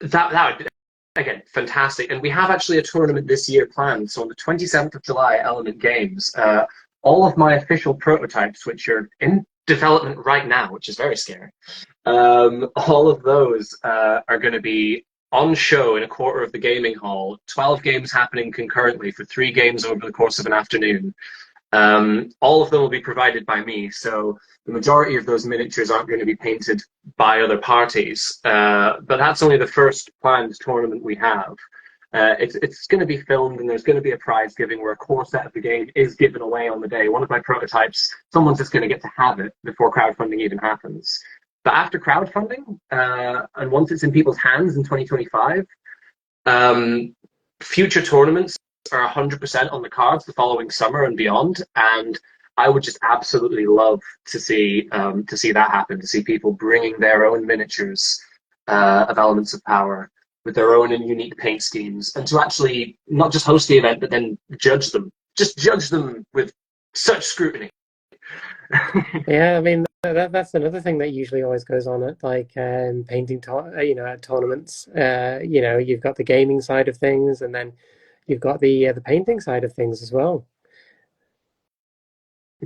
that would again fantastic. And we have actually a tournament this year planned. So on the 27th of July at Element Games, all of my official prototypes, which are in development right now, which is very scary, all of those are going to be on show in a quarter of the gaming hall. 12 games happening concurrently for 3 games over the course of an afternoon. All of them will be provided by me, so the majority of those miniatures aren't going to be painted by other parties, but that's only the first planned tournament we have. It's going to be filmed, and there's going to be a prize giving where a core set of the game is given away on the day. One of my prototypes, someone's just going to get to have it before crowdfunding even happens. But after crowdfunding, and once it's in people's hands in 2025, future tournaments are 100% on the cards the following summer and beyond. And I would just absolutely love to see that happen, to see people bringing their own miniatures of Elements of Power with their own and unique paint schemes, and to actually not just host the event, but then judge them. Just judge them with such scrutiny. Yeah, I mean that's another thing that usually always goes on at like painting, at tournaments. You've got the gaming side of things, and then you've got the painting side of things as well.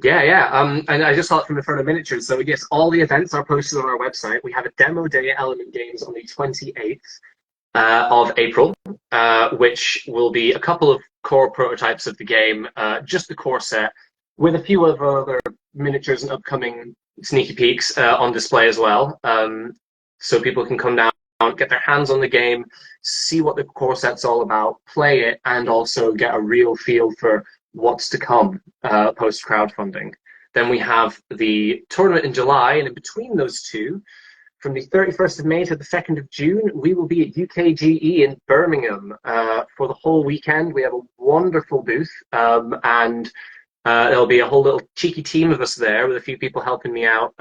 Yeah. And I just saw it from the front of miniatures. So yes, all the events are posted on our website. We have a demo day at Element Games on the 28th of April, which will be a couple of core prototypes of the game, just the core set, with a few of other miniatures and upcoming sneaky peeks on display as well. So people can come down, get their hands on the game, see what the core set's all about, play it, and also get a real feel for what's to come post crowdfunding. Then we have the tournament in July, and in between those two, from the 31st of May to the 2nd of June, we will be at UKGE in Birmingham for the whole weekend. We have a wonderful booth, and there'll be a whole little cheeky team of us there with a few people helping me out,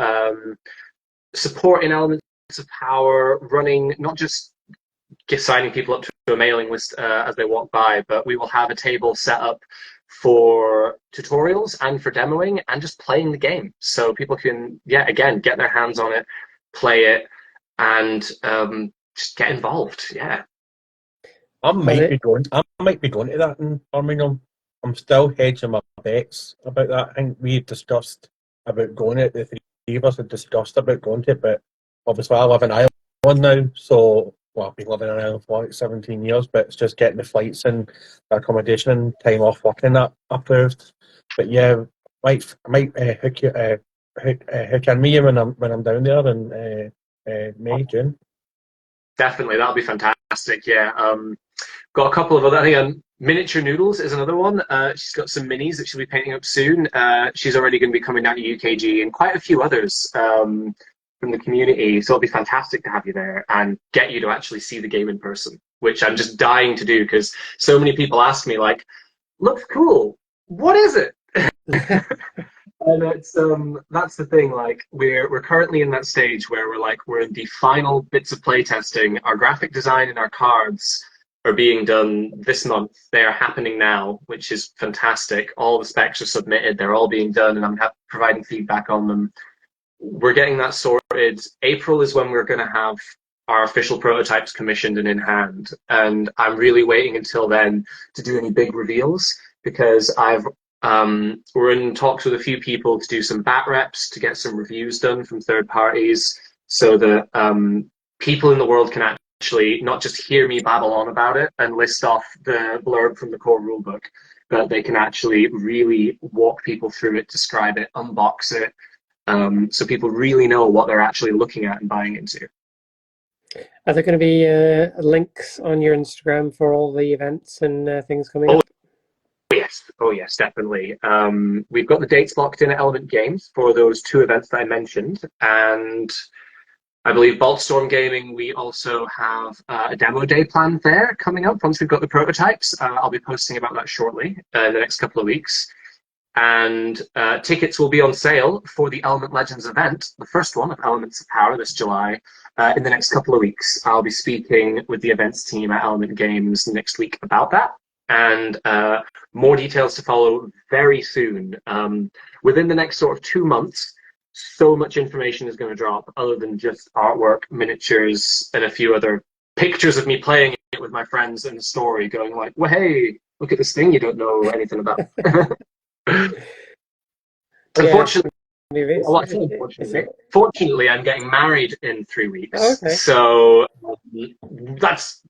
supporting Elements of Power, running, not just signing people up to a mailing list as they walk by, but we will have a table set up for tutorials and for demoing and just playing the game. So people can, again, get their hands on it, play it, and just get involved. Yeah. I might be going to that in Birmingham. I'm still hedging my bets about that. I think we discussed about going to it. The three of us had discussed about going to it, but obviously I live in Ireland now, so I've been living in Ireland for like 17 years, but it's just getting the flights and the accommodation and time off working that approved. But yeah, I might hook in me when I'm down there in May, June. Definitely, that'll be fantastic. Yeah, got a couple of other. I think Miniature Noodles is another one. She's got some minis that she'll be painting up soon. She's already going to be coming down to UKG, and quite a few others from the community. So it'll be fantastic to have you there and get you to actually see the game in person, which I'm just dying to do because so many people ask me, like, looks cool. What is it? And it's that's the thing. Like we're currently in that stage where we're in the final bits of playtesting. Our graphic design and our cards are being done this month. They are happening now, which is fantastic. All the specs are submitted. They're all being done, and I'm providing feedback on them. We're getting that sorted. April is when we're going to have our official prototypes commissioned and in hand. And I'm really waiting until then to do any big reveals because I've We're in talks with a few people to do some bat reps to get some reviews done from third parties, so that people in the world can actually not just hear me babble on about it and list off the blurb from the core rulebook, but they can actually really walk people through it, describe it, unbox it, so people really know what they're actually looking at and buying into. Are there going to be links on your Instagram for all the events and things coming up? Oh yes, definitely. We've got the dates locked in at Element Games for those 2 events that I mentioned, and I believe Boltstorm Gaming, we also have a demo day planned there coming up once we've got the prototypes. I'll be posting about that shortly in the next couple of weeks. And tickets will be on sale for the Element Legends event, the first one of Elements of Power this July, in the next couple of weeks. I'll be speaking with the events team at Element Games next week about that. And more details to follow very soon. Within the next sort of 2 months, so much information is going to drop, other than just artwork, miniatures, and a few other pictures of me playing it with my friends in the story, going like, well, hey, look at this thing you don't know anything about. Unfortunately, fortunately, I'm getting married in 3 weeks. Oh, okay. So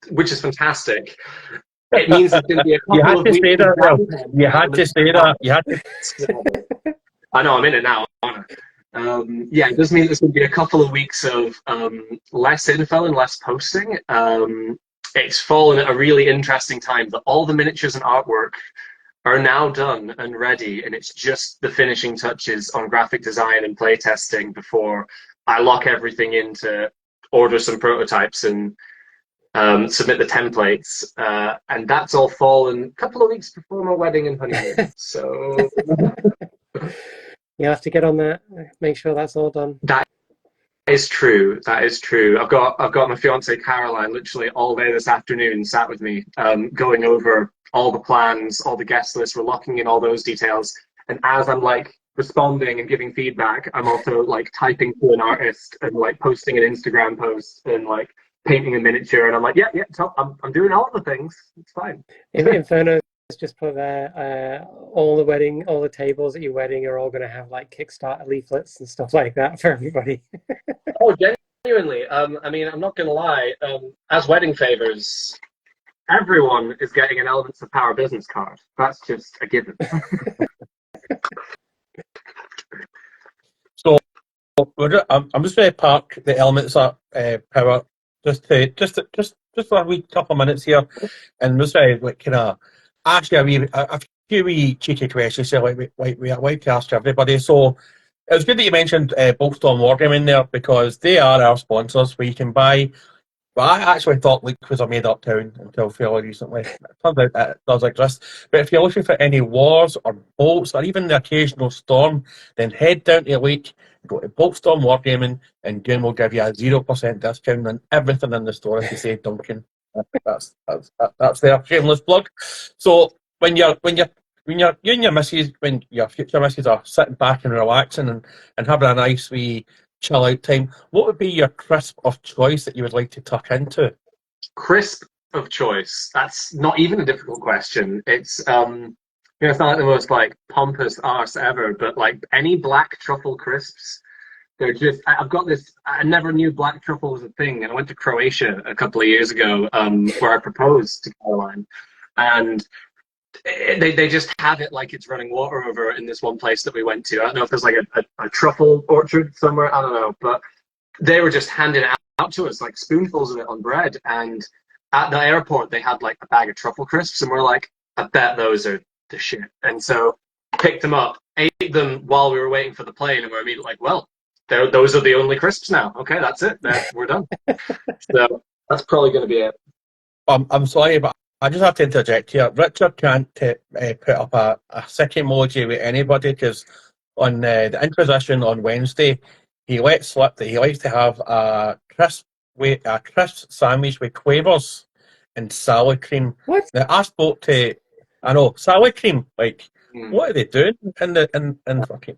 which is fantastic. It means it's going to be a couple of weeks. You had to say that. I know, I'm in it now. Yeah, it does mean there's going to be a couple of weeks of less info and less posting. It's fallen at a really interesting time that all the miniatures and artwork are now done and ready, and it's just the finishing touches on graphic design and playtesting before I lock everything in to order some prototypes and submit the templates. And that's all fallen a couple of weeks before my wedding and honeymoon. So you have to get on that. Make sure that's all done. That is true. That is true. I've got my fiance Caroline literally all day this afternoon sat with me, going over all the plans, all the guest lists. We're locking in all those details. And as I'm like responding and giving feedback, I'm also like typing to an artist and like posting an Instagram post and like painting a miniature. And I'm like, yeah, top. I'm doing all the things. It's fine. Inferno just put there, all the tables at your wedding are all going to have like Kickstarter leaflets and stuff like that for everybody. Oh, genuinely. I mean, I'm not going to lie. As wedding favors, everyone is getting an Elements of Power business card. That's just a given. So I'm just going to park the Elements of Power just for a wee couple of minutes here, and just like kind of ask you a few wee cheeky questions here, like we like to ask everybody. So it was good that you mentioned Boltstorm Wargaming there, because they are our sponsors, where you can buy. Well, I actually thought Leek was a made-up town until fairly recently. It turns out it does exist. But if you're looking for any wars or bolts or even the occasional storm, then head down to Leek, go to Boltstorm Wargaming, and Goon will give you a 0% discount on everything in the store if you say Duncan. That's their shameless plug. So when you and your missus, when your future missus are sitting back and relaxing and having a nice wee chill out time, what would be your crisp of choice that you would like to tuck into? Crisp of choice. That's not even a difficult question. It's it's not like the most like pompous arse ever, but like any black truffle crisps, they're just. I've got this. I never knew black truffle was a thing, and I went to Croatia a couple of years ago, where I proposed to Caroline, and they just have it like it's running water over in this one place that we went to. I don't know if there's like a truffle orchard somewhere. I don't know, but they were just handing it out to us like spoonfuls of it on bread. And at the airport, they had like a bag of truffle crisps, and we're like, I bet those are the shit. And so picked them up, ate them while we were waiting for the plane, and we're immediately like, well, those are the only crisps now. Okay, that's it. We're done. So that's probably going to be it. I'm sorry, but I just have to interject here. Richard can't put up a sick emoji with anybody, because on the Inquisition on Wednesday, he let slip that he likes to have a crisp sandwich with quavers and salad cream. What? Now, I spoke to, I know, salad cream, like, what are they doing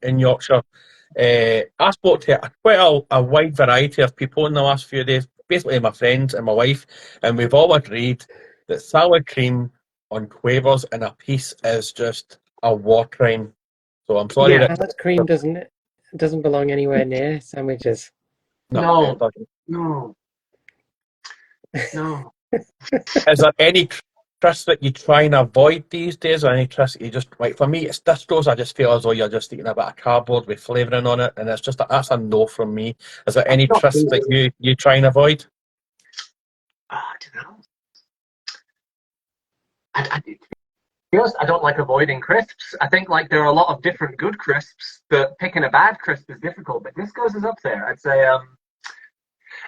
in Yorkshire? I spoke to quite a wide variety of people in the last few days, basically my friends and my wife, and we've all agreed that salad cream on quavers in a piece is just a war crime. So I'm sorry Yeah. that Salad cream doesn't belong anywhere near sandwiches. No, it doesn't. no, no. Is there any crisp that you try and avoid these days, or any crisp that you just like? For me, it's distros. I just feel as though you're just eating a bit of cardboard with flavouring on it, and it's just that's a no from me. Is there any Not crisp that you try and avoid? I don't know. To be honest, I don't like avoiding crisps. I think like there are a lot of different good crisps, but picking a bad crisp is difficult. But Disco's is up there. I'd say.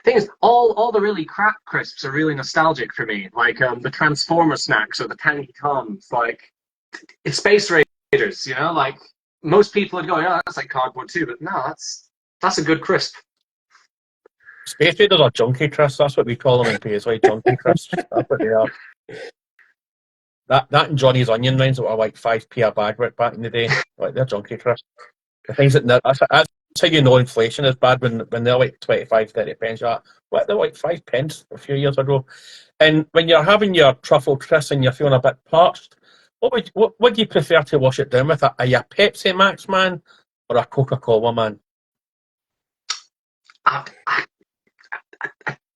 Thing is, all the really crap crisps are really nostalgic for me. Like the Transformer snacks or the Tangy Toms. Like it's Space Raiders, you know. Like most people would go, "Yeah, that's like cardboard too," but no, that's a good crisp. Space Raiders are junkie crisps. That's what we call them in Paisley. Junkie crisps. That's what they are. That and Johnny's onion rings that were like 5p a bag back in the day. Like they're junkie crisps. The things that's how you know inflation is bad when they're like 25, 30 pence. You're like, what, they're like 5 pence a few years ago. And when you're having your truffle crisp and you're feeling a bit parched, what do you prefer to wash it down with? Are you a Pepsi Max man or a Coca-Cola man?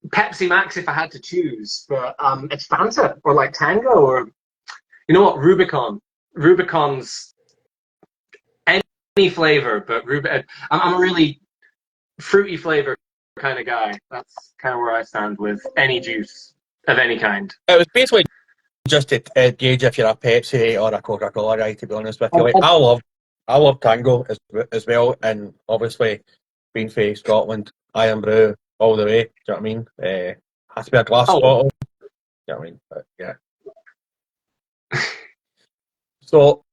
Pepsi Max if I had to choose, but it's Fanta or like Tango or you know what, Rubicon. Rubicon's any flavor, but I'm a really fruity flavor kind of guy. That's kind of where I stand with any juice of any kind. It was basically just to gauge if you're a Pepsi or a Coca-Cola guy, to be honest with you. Like, I love Tango as well, and obviously being from Scotland, Iron Brew all the way. Do you know what I mean? Has to be a glass bottle. Do you know what I mean? But, yeah. So,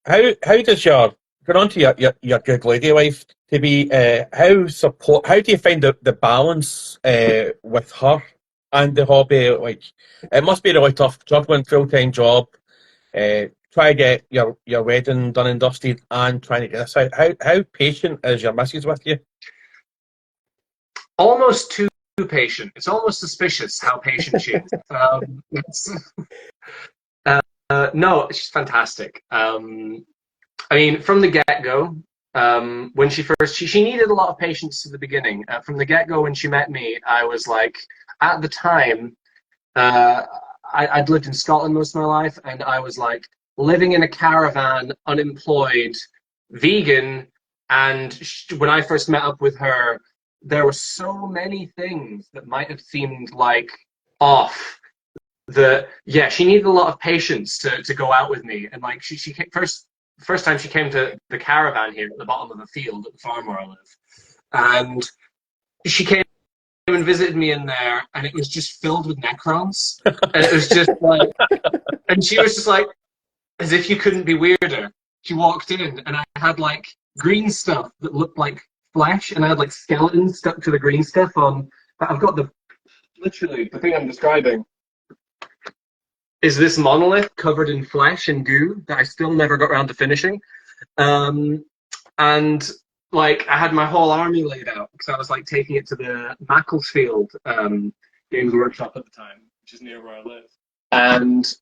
how does your going on to your good lady wife to be? How do you find the balance with her and the hobby? Like, it must be really tough juggling full-time job, try to get your wedding done and dusted, and trying to get this out. How patient is your missus with you? Almost too patient. It's almost suspicious how patient she is. No, she's fantastic. I mean, from the get-go, when she needed a lot of patience at the beginning. From the get-go, when she met me, I was like, at the time, I'd lived in Scotland most of my life, and I was like living in a caravan, unemployed, vegan, and when I first met up with her, there were so many things that might have seemed like off. She needed a lot of patience to go out with me, and like she first time she came to the caravan here at the bottom of the field at the farm where I live, and she came and visited me in there, and it was just filled with Necrons, and it was just like, and she was just like, as if you couldn't be weirder. She walked in, and I had like green stuff that looked like flesh, and I had like skeletons stuck to the green stuff on. I've got literally the thing I'm describing is this monolith covered in flesh and goo that I still never got around to finishing. And like I had my whole army laid out because I was like taking it to the Macclesfield Games Workshop at the time, which is near where I live. And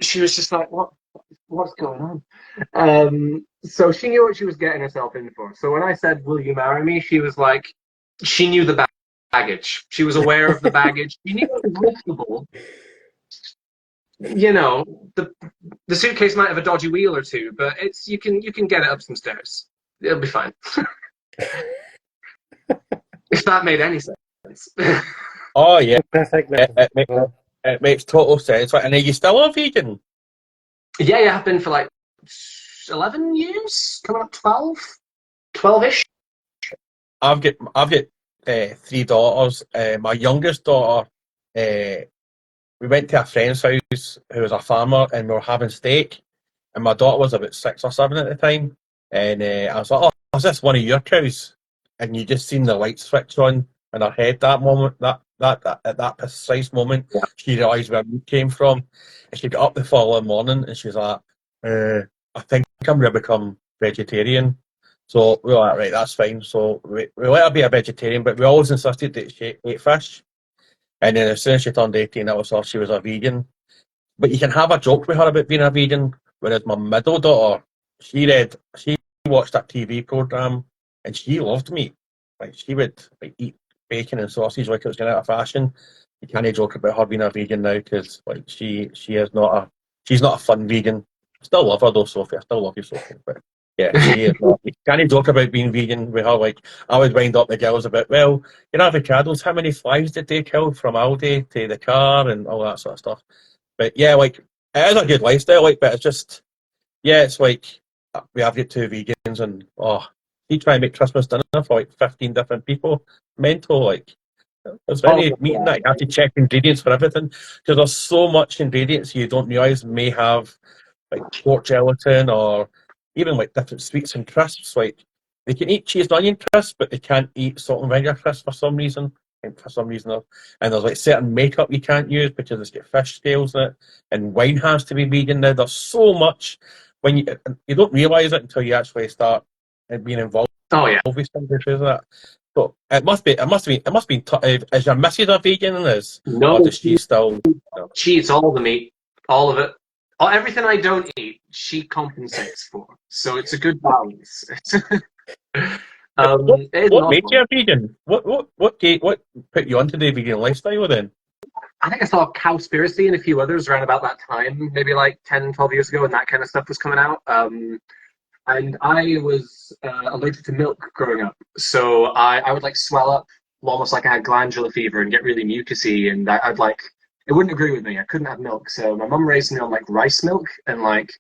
she was just like, what's going on? So she knew what she was getting herself in for. So when I said, will you marry me? She was like, she knew the baggage. She was aware of the baggage. She knew it was liftable. You know, the suitcase might have a dodgy wheel or two, but you can get it up some stairs. It'll be fine. If that made any sense. Oh yeah, Perfect. it makes total sense. And are you still a vegan? Yeah, I've been for like 11 years, coming up 12-ish. I've got 3 daughters. My youngest daughter, we went to a friend's house who was a farmer, and we were having steak. And my daughter was about 6 or 7 at the time, and I was like, "Oh, is this one of your cows?" And you just seen the light switch on in her head that moment. That at that precise moment, Yeah. she realised where meat came from, and she got up the following morning and she was like, "I think I'm going to become vegetarian." So we were like, "Right, that's fine." So we let her be a vegetarian, but we always insisted that she ate fish. And then as soon as she turned 18, that was her, she was a vegan. But you can have a joke with her about being a vegan Whereas my middle daughter, she watched that TV program and she loved meat. Like she would like eat bacon and sausage like it was going out of fashion. You can't joke about her being a vegan now because like she's not a fun vegan. I still love her though, Sophie. I still love you, Sophie. But yeah, she is not. You can't joke about being vegan with her. Like I would wind up the girls about, well, your avocados, how many flies did they kill from Aldi to the car and all that sort of stuff. But yeah, like it is a good lifestyle, like, but it's just yeah, it's like we have got two vegans and you try and make Christmas dinner for like 15 different people. Mental, like there's any meeting that you have to check ingredients for everything because there's so much ingredients you don't realise may have like pork gelatin or even like different sweets and crisps. Like they can eat cheese and onion crisps, but they can't eat salt and vinegar crisps for some reason. And for some reason, and there's like certain makeup you can't use because it's got fish scales in it, and wine has to be vegan now. There's so much when you don't realise it until you actually start being involved. Oh yeah, with some dishes that. So it must be. Is your missus a vegan? Or does she still? No. She eats all the meat, all of it. Everything I don't eat, she compensates for. So it's a good balance. What made you a vegan? What put you onto the vegan lifestyle then? I think I saw Cowspiracy and a few others around about that time, maybe like 10, 12 years ago, and that kind of stuff was coming out. And I was allergic to milk growing up. So I would like swell up almost like I had glandular fever and get really mucousy. And I'd like, it wouldn't agree with me. I couldn't have milk. So my mum raised me on like rice milk and like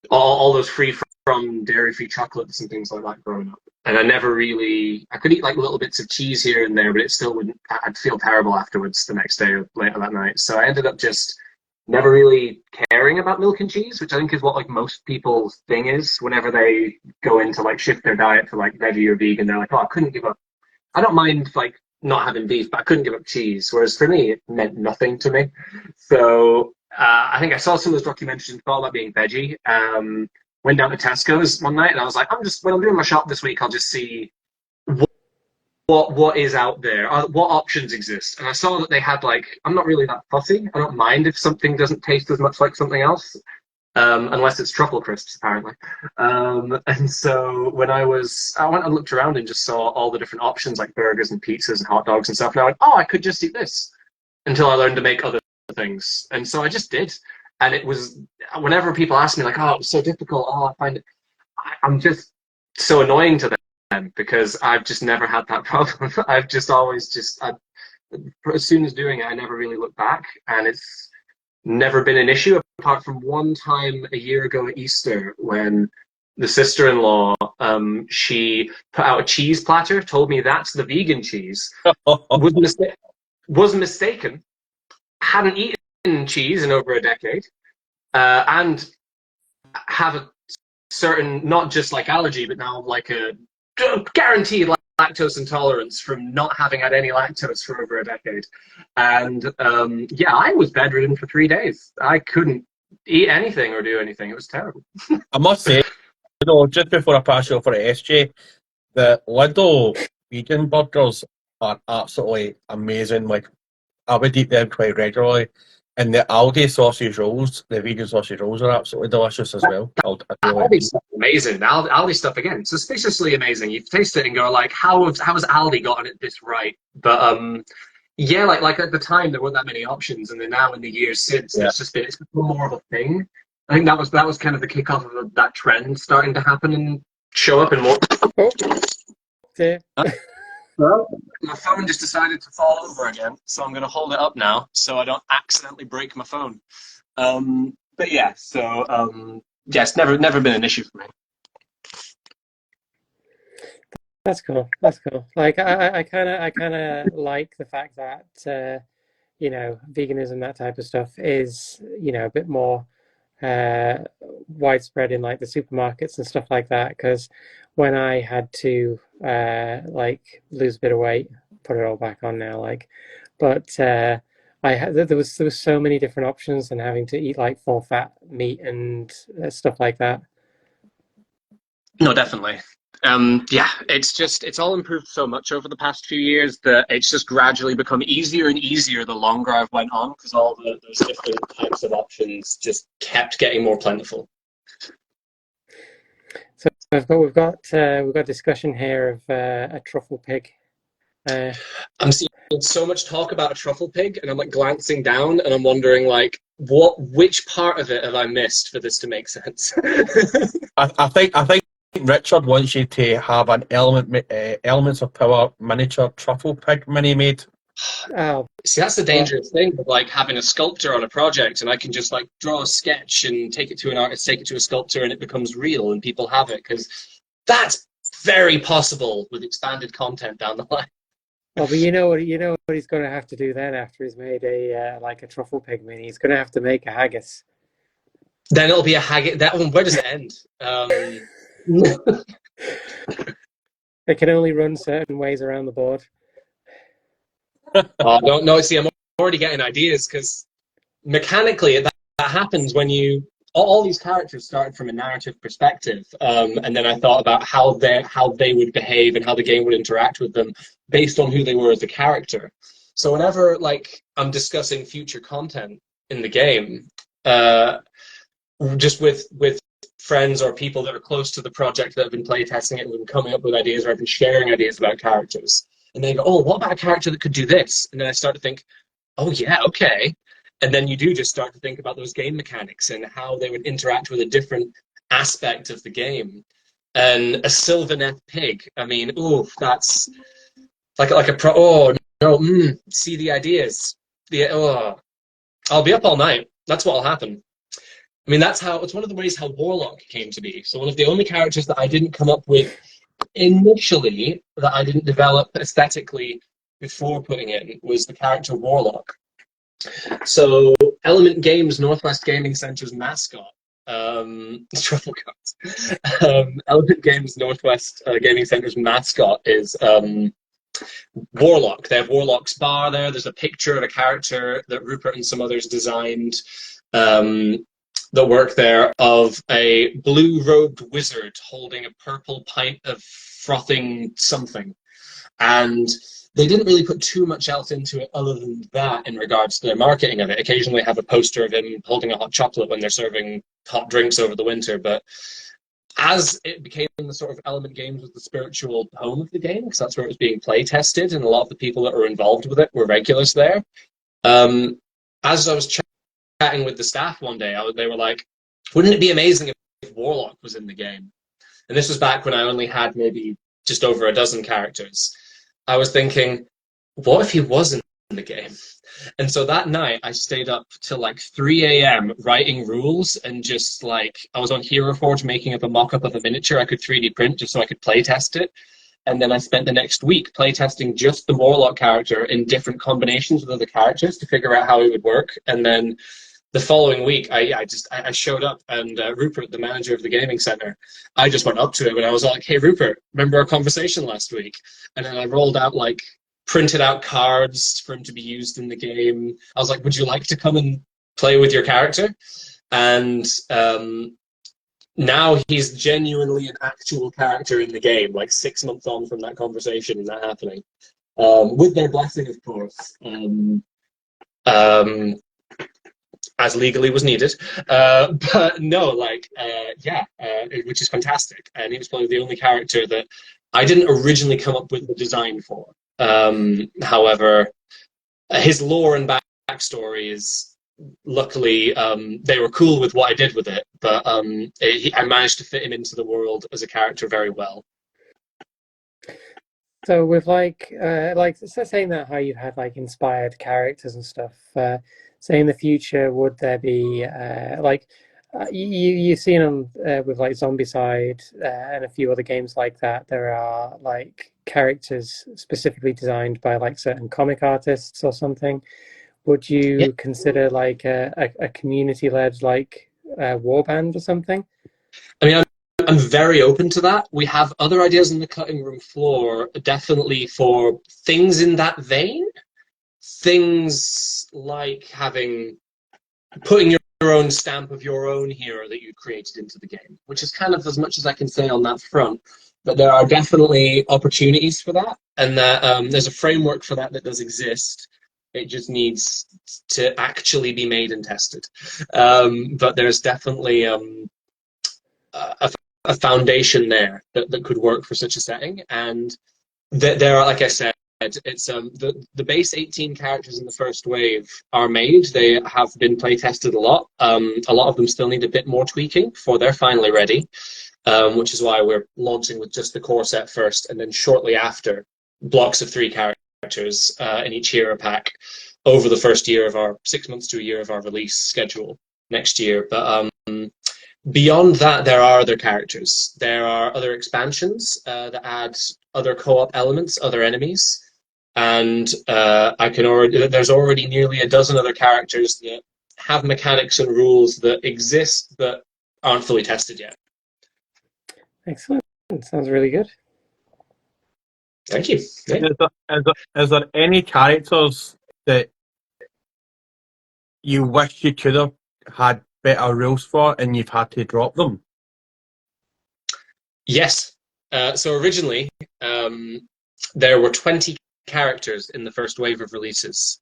all those free from dairy-free chocolates and things like that growing up. And I could eat like little bits of cheese here and there, but it still wouldn't, I'd feel terrible afterwards the next day or later that night. So I ended up just never really caring about milk and cheese, which I think is what like most people's thing is whenever they go into like shift their diet to like veggie or vegan. They're like, I don't mind like not having beef, but I couldn't give up cheese. Whereas for me, it meant nothing to me. So I think I saw some of those documentaries and thought about being veggie. Went down to Tesco's one night and I was like, when I'm doing my shop this week, I'll just see what is out there, what options exist. And I saw that they had like, I'm not really that fussy. I don't mind if something doesn't taste as much like something else, unless it's truffle crisps, apparently. And so when I went and looked around and just saw all the different options like burgers and pizzas and hot dogs and stuff. And I went, I could just eat this until I learned to make other things. And so I just did. And it was, whenever people ask me like, it's so difficult, I find it, I'm just so annoying to them because I've just never had that problem. I've just always as soon as doing it, I never really looked back, and it's never been an issue apart from one time a year ago at Easter when the sister-in-law, she put out a cheese platter, told me that's the vegan cheese, was mistaken, hadn't eaten cheese in over a decade, and have a certain, not just like allergy, but now like a guaranteed lactose intolerance from not having had any lactose for over a decade. And I was bedridden for 3 days. I couldn't eat anything or do anything. It was terrible. I must say, just before I pass you over to SJ, the Lidl vegan burgers are absolutely amazing. Like, I would eat them quite regularly. And the Aldi sausage rolls, the vegan sausage rolls are absolutely delicious as well. Aldi stuff amazing. Aldi stuff again, suspiciously amazing. You taste it and go like, how has Aldi gotten it this right? But like at the time there weren't that many options, and then now in the years since, it's become more of a thing. I think that was kind of the kickoff of that trend starting to happen and show up in more. Well, my phone just decided to fall over again, so I'm going to hold it up now so I don't accidentally break my phone. But yeah, so it's never been an issue for me. That's cool. Like I kind of like the fact that veganism, that type of stuff is a bit more widespread in like the supermarkets and stuff like that, because when I had to lose a bit of weight, put it all back on now, there was so many different options and having to eat like full fat meat and stuff like that. No, definitely. It's all improved so much over the past few years that it's just gradually become easier and easier the longer I've went on, because all those different types of options just kept getting more plentiful. So we've got discussion here of a truffle pig. I'm seeing so much talk about a truffle pig, and I'm like glancing down, and I'm wondering like, which part of it have I missed for this to make sense? I think Richard wants you to have an elements of power miniature truffle pig mini made. Oh, See, that's the dangerous thing of like having a sculptor on a project, and I can just like draw a sketch and take it to an artist, take it to a sculptor, and it becomes real, and people have it, because that's very possible with expanded content down the line. well, but you know what he's going to have to do then after he's made a like a truffle pig mini. He's going to have to make a haggis. Then it'll be a haggis. That one, where does it end? It can only run certain ways around the board. don't know. See, I'm already getting ideas, because mechanically that happens when you all these characters started from a narrative perspective, and then I thought about how they would behave and how the game would interact with them based on who they were as a character. So whenever like I'm discussing future content in the game, just with friends or people that are close to the project that have been playtesting it and been coming up with ideas, or I've been sharing ideas about characters, and they go, "Oh, what about a character that could do this?" And then I start to think, "Oh yeah, okay." And then you do just start to think about those game mechanics and how they would interact with a different aspect of the game. And a Sylvaneth pig, I mean, ooh, that's like a pro. Oh no, see the ideas. I'll be up all night. That's what'll happen. I mean, it's one of the ways how Warlock came to be. So one of the only characters that I didn't come up with initially, that I didn't develop aesthetically before putting in, was the character Warlock. So Element Games Northwest Gaming Center's mascot, truffle cards. Element Games Northwest Gaming Center's mascot is Warlock. They have Warlock's bar there. There's a picture of a character that Rupert and some others designed that work there, of a blue-robed wizard holding a purple pint of frothing something. And they didn't really put too much else into it other than that in regards to their marketing of it. Occasionally have a poster of him holding a hot chocolate when they're serving hot drinks over the winter. But as it became the sort of Element Games was the spiritual home of the game, because that's where it was being play tested, and a lot of the people that were involved with it were regulars there. As I was chatting with the staff one day, they were like, "Wouldn't it be amazing if Warlock was in the game?" And this was back when I only had maybe just over a dozen characters. I was thinking, what if he wasn't in the game? And so that night I stayed up till like 3 a.m. writing rules, and just like I was on Hero Forge making up a mock-up of a miniature I could 3D print just so I could play test it. And then I spent the next week playtesting just the Warlock character in different combinations with other characters to figure out how it would work. And then the following week, I showed up, and Rupert, the manager of the gaming center, I just went up to him and I was like, "Hey, Rupert, remember our conversation last week?" And then I rolled out like printed out cards for him to be used in the game. I was like, "Would you like to come and play with your character?" And now he's genuinely an actual character in the game, like 6 months on from that conversation and that happening. With their blessing, of course. As legally was needed, but no, which is fantastic. And he was probably the only character that I didn't originally come up with the design for. However, his lore and backstory is, luckily, they were cool with what I did with it, but I managed to fit him into the world as a character very well. So with so saying that, how you had like inspired characters and stuff, say in the future, would there be you've seen them with like Zombicide and a few other games like that, there are like characters specifically designed by like certain comic artists or something. Would you consider like a community-led like warband or something? I mean, I'm very open to that. We have other ideas on the cutting room floor, definitely, for things in that vein. Things like putting your own stamp of your own hero that you created into the game, which is kind of as much as I can say on that front. But there are definitely opportunities for that, and that there's a framework for that does exist. It just needs to actually be made and tested. But there's definitely a foundation there that could work for such a setting. And there are, like I said, it's the base 18 characters in the first wave are made. They have been play tested a lot. A lot of them still need a bit more tweaking before they're finally ready, which is why we're launching with just the core set first, and then shortly after, blocks of 3 characters in each hero pack over the first year of our 6 months to a year of our release schedule next year. But beyond that, there are other characters. There are other expansions that add other co-op elements, other enemies. And there's already nearly a dozen other characters that have mechanics and rules that exist but aren't fully tested yet. Excellent. Sounds really good. Thank you. Yeah. Is there any characters that you wish you could have had better rules for and you've had to drop them? Yes. So originally, there were 20 characters in the first wave of releases.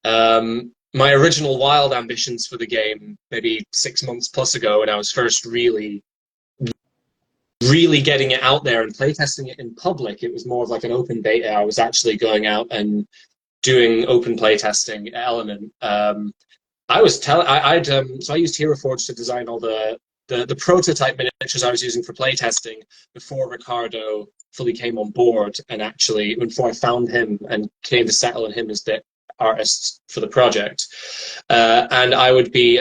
My original wild ambitions for the game, maybe 6 months plus ago, when I was first really getting it out there and playtesting it in public, it was more of like an open beta. I was actually going out and doing open playtesting element. I used Hero Forge to design all the prototype miniatures I was using for playtesting before Ricardo fully came on board, and actually before I found him and came to settle on him as the artist for the project. And I would be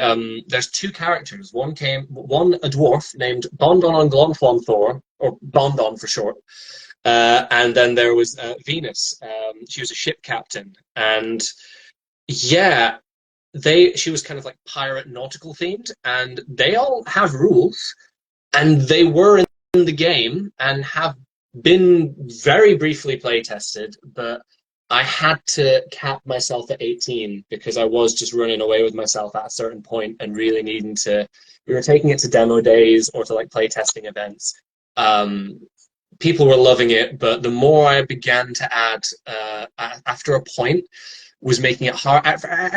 there's 2 characters. One a dwarf named Bondon on Glonflonthor, or Bondon for short. And then there was Venus. She was a ship captain, and yeah, she was kind of like pirate nautical themed, and they all have rules, and they were in the game and have been very briefly play tested, but I had to cap myself at 18 because I was just running away with myself at a certain point and really needing to. We were taking it to demo days or to like play testing events. People were loving it, but the more I began to add, after a point, was making it hard.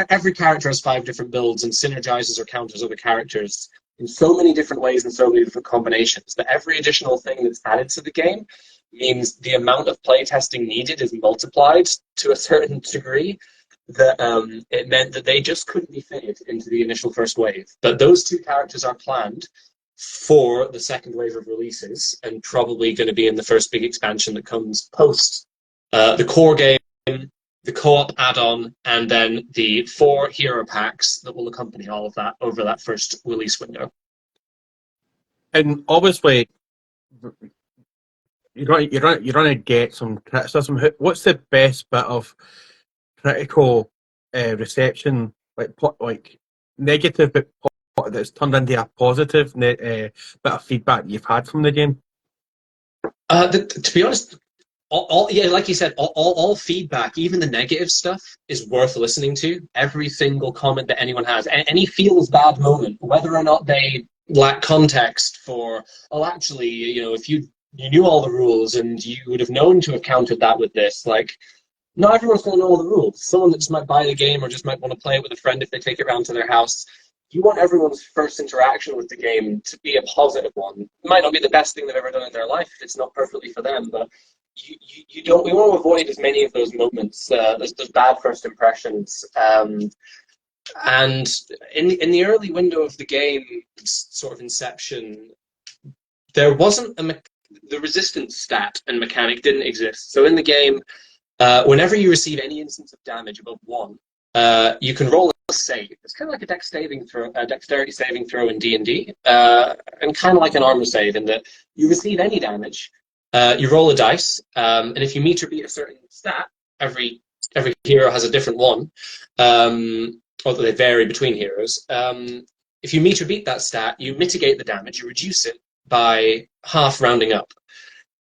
Every character has 5 different builds and synergizes or counters other characters in so many different ways and so many different combinations that every additional thing that's added to the game means the amount of playtesting needed is multiplied to a certain degree, that it meant that they just couldn't be fitted into the initial first wave. But those 2 characters are planned for the second wave of releases, and probably going to be in the first big expansion that comes post the core game, the co-op add-on, and then the 4 hero packs that will accompany all of that over that first release window. And obviously, you're going to get some criticism. What's the best bit of critical reception, like negative, but that's turned into a positive bit of feedback you've had from the game? To be honest, yeah, like you said, all feedback, even the negative stuff, is worth listening to. Every single comment that anyone has, any feels bad moment, whether or not they lack context for, oh, actually, if you knew all the rules and you would have known to have countered that with this, like, not everyone's going to know all the rules. Someone that just might buy the game or just might want to play it with a friend if they take it around to their house. You want everyone's first interaction with the game to be a positive one. It might not be the best thing they've ever done in their life if it's not perfectly for them, but we want to avoid as many of those moments, those bad first impressions. And in the early window of the game, sort of inception, there wasn't the resistance stat and mechanic didn't exist. So in the game, whenever you receive any instance of damage above 1, you can roll a save. It's kind of like a dexterity saving throw in D&D, and kind of like an armor save in that you receive any damage, you roll a dice, and if you meet or beat a certain stat, every hero has a different one, although they vary between heroes. If you meet or beat that stat, you mitigate the damage, you reduce it by half, rounding up.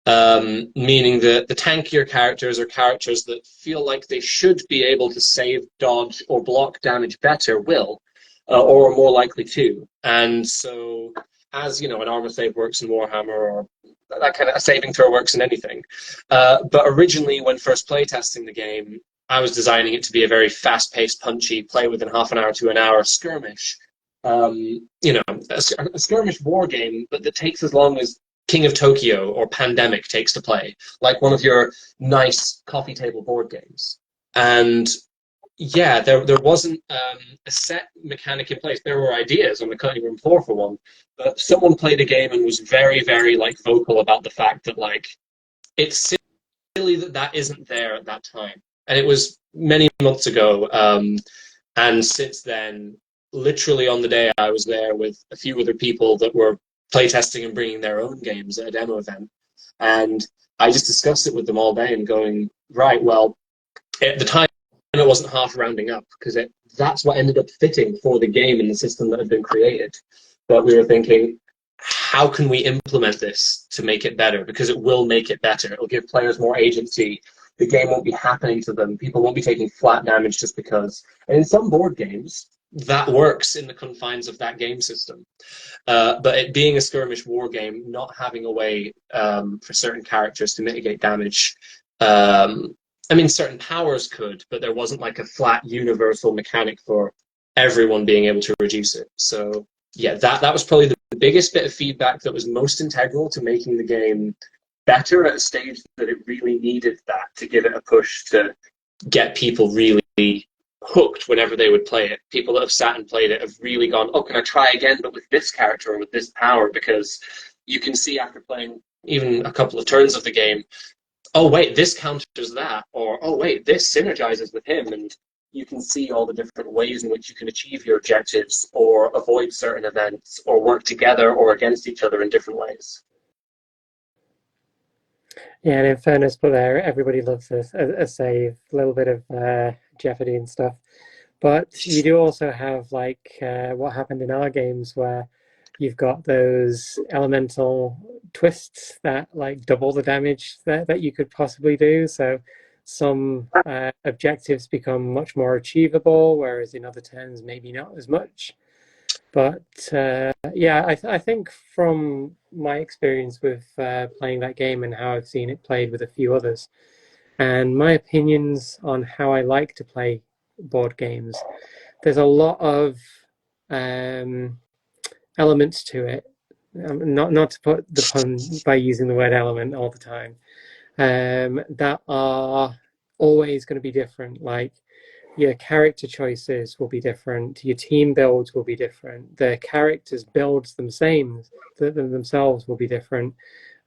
Meaning that the tankier characters are characters that feel like they should be able to save, dodge, or block damage better will, or are more likely to. And so, as an armor save works in Warhammer, or that kind of a saving throw works in anything. But originally, when first playtesting the game, I was designing it to be a very fast-paced, punchy, play within half an hour to an hour skirmish, you know, a skirmish war game, but that takes as long as King of Tokyo or Pandemic takes to play, like one of your nice coffee table board games. And yeah, there wasn't a set mechanic in place. There were ideas on the cutting room floor for one, but someone played a game and was very, very like vocal about the fact that like it's silly that that isn't there at that time. And it was many months ago. And since then, literally on the day I was there with a few other people that were playtesting and bringing their own games at a demo event. And I just discussed it with them all day and going, right, well, at the time, it wasn't half rounding up because that's what ended up fitting for the game and the system that had been created. But we were thinking, how can we implement this to make it better? Because it will make it better. It'll give players more agency. The game won't be happening to them. People won't be taking flat damage just because. And in some board games, that works in the confines of that game system. But it being a skirmish war game, not having a way for certain characters to mitigate damage, I mean, certain powers could, but there wasn't like a flat universal mechanic for everyone being able to reduce it. So yeah, that was probably the biggest bit of feedback that was most integral to making the game better at a stage that it really needed that to give it a push to get people really hooked whenever they would play it. People that have sat and played it have really gone, oh, can I try again, but with this character or with this power? Because you can see after playing even a couple of turns of the game, oh, wait, this counters that, or oh, wait, this synergizes with him. And you can see all the different ways in which you can achieve your objectives or avoid certain events or work together or against each other in different ways. Yeah, and in fairness, but there, everybody loves a save, a little bit of jeopardy and stuff. But you do also have like what happened in our games where you've got those elemental twists that like double the damage that you could possibly do. So some objectives become much more achievable, whereas in other turns maybe not as much. But yeah, I think from my experience with playing that game and how I've seen it played with a few others, and my opinions on how I like to play board games, there's a lot of elements to it. Not to put the pun by using the word element all the time, that are always going to be different. Like your character choices will be different, your team builds will be different, the characters' builds themselves will be different.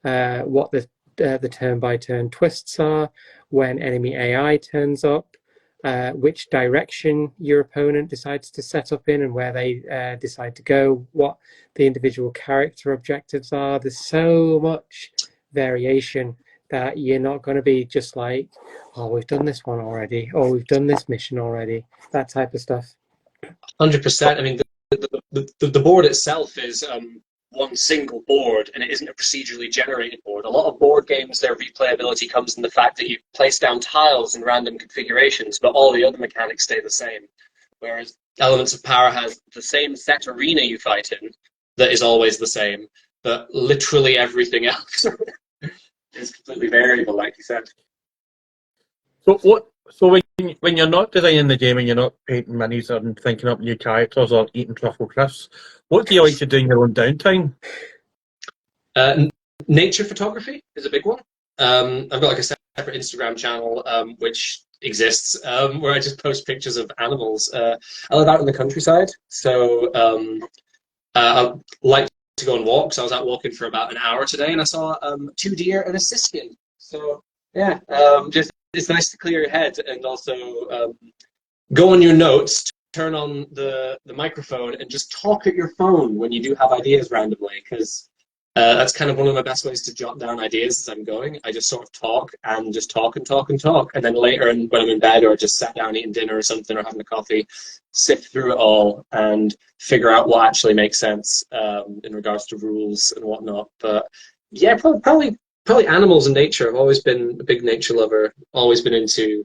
What the turn-by-turn twists are, when enemy AI turns up, which direction your opponent decides to set up in and where they decide to go, what the individual character objectives are. There's so much variation that you're not going to be just like, oh, we've done this one already, or we've done this mission already, that type of stuff. 100%. I mean, the board itself is one single board, and it isn't a procedurally generated board. A lot of board games, their replayability comes in the fact that you place down tiles in random configurations, but all the other mechanics stay the same. Whereas Elements of Power has the same set arena you fight in that is always the same, but literally everything else is completely variable, like you said. So when you're not designing the game and you're not painting minis or thinking up new characters or eating truffle crisps, what do you like to do in your own downtime? Nature photography is a big one. I've got like a separate Instagram channel which exists where I just post pictures of animals. I live out in the countryside, so I like to go on walks. I was out walking for about an hour today, and I saw 2 deer and a siskin. So yeah, just it's nice to clear your head and also go on your notes, turn on the microphone, and just talk at your phone when you do have ideas randomly, because that's kind of one of my best ways to jot down ideas as I'm going. I just sort of talk and just talk and talk and talk, and then later when I'm in bed or just sat down eating dinner or something or having a coffee, sift through it all and figure out what actually makes sense in regards to rules and whatnot. But yeah, probably animals and nature. I've always been a big nature lover, always been into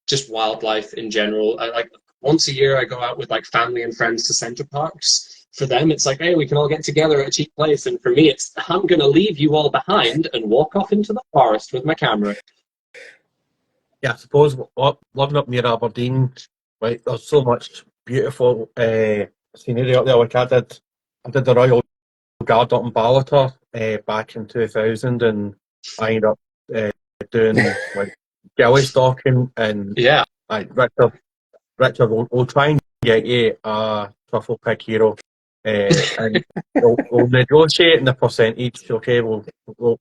just wildlife in general. I like once a year I go out with like family and friends to Centre Parks. For them, it's like, hey, we can all get together at a cheap place. And for me, it's, I'm going to leave you all behind and walk off into the forest with my camera. Yeah, I suppose living up near Aberdeen, right, there's so much beautiful scenery up there. Like I did the Royal Guard up in Ballater back in 2000, and I ended up doing like galley stalking, and Yeah. Richard will try and get you a truffle pig hero, and we'll negotiate the percentage. Okay, we'll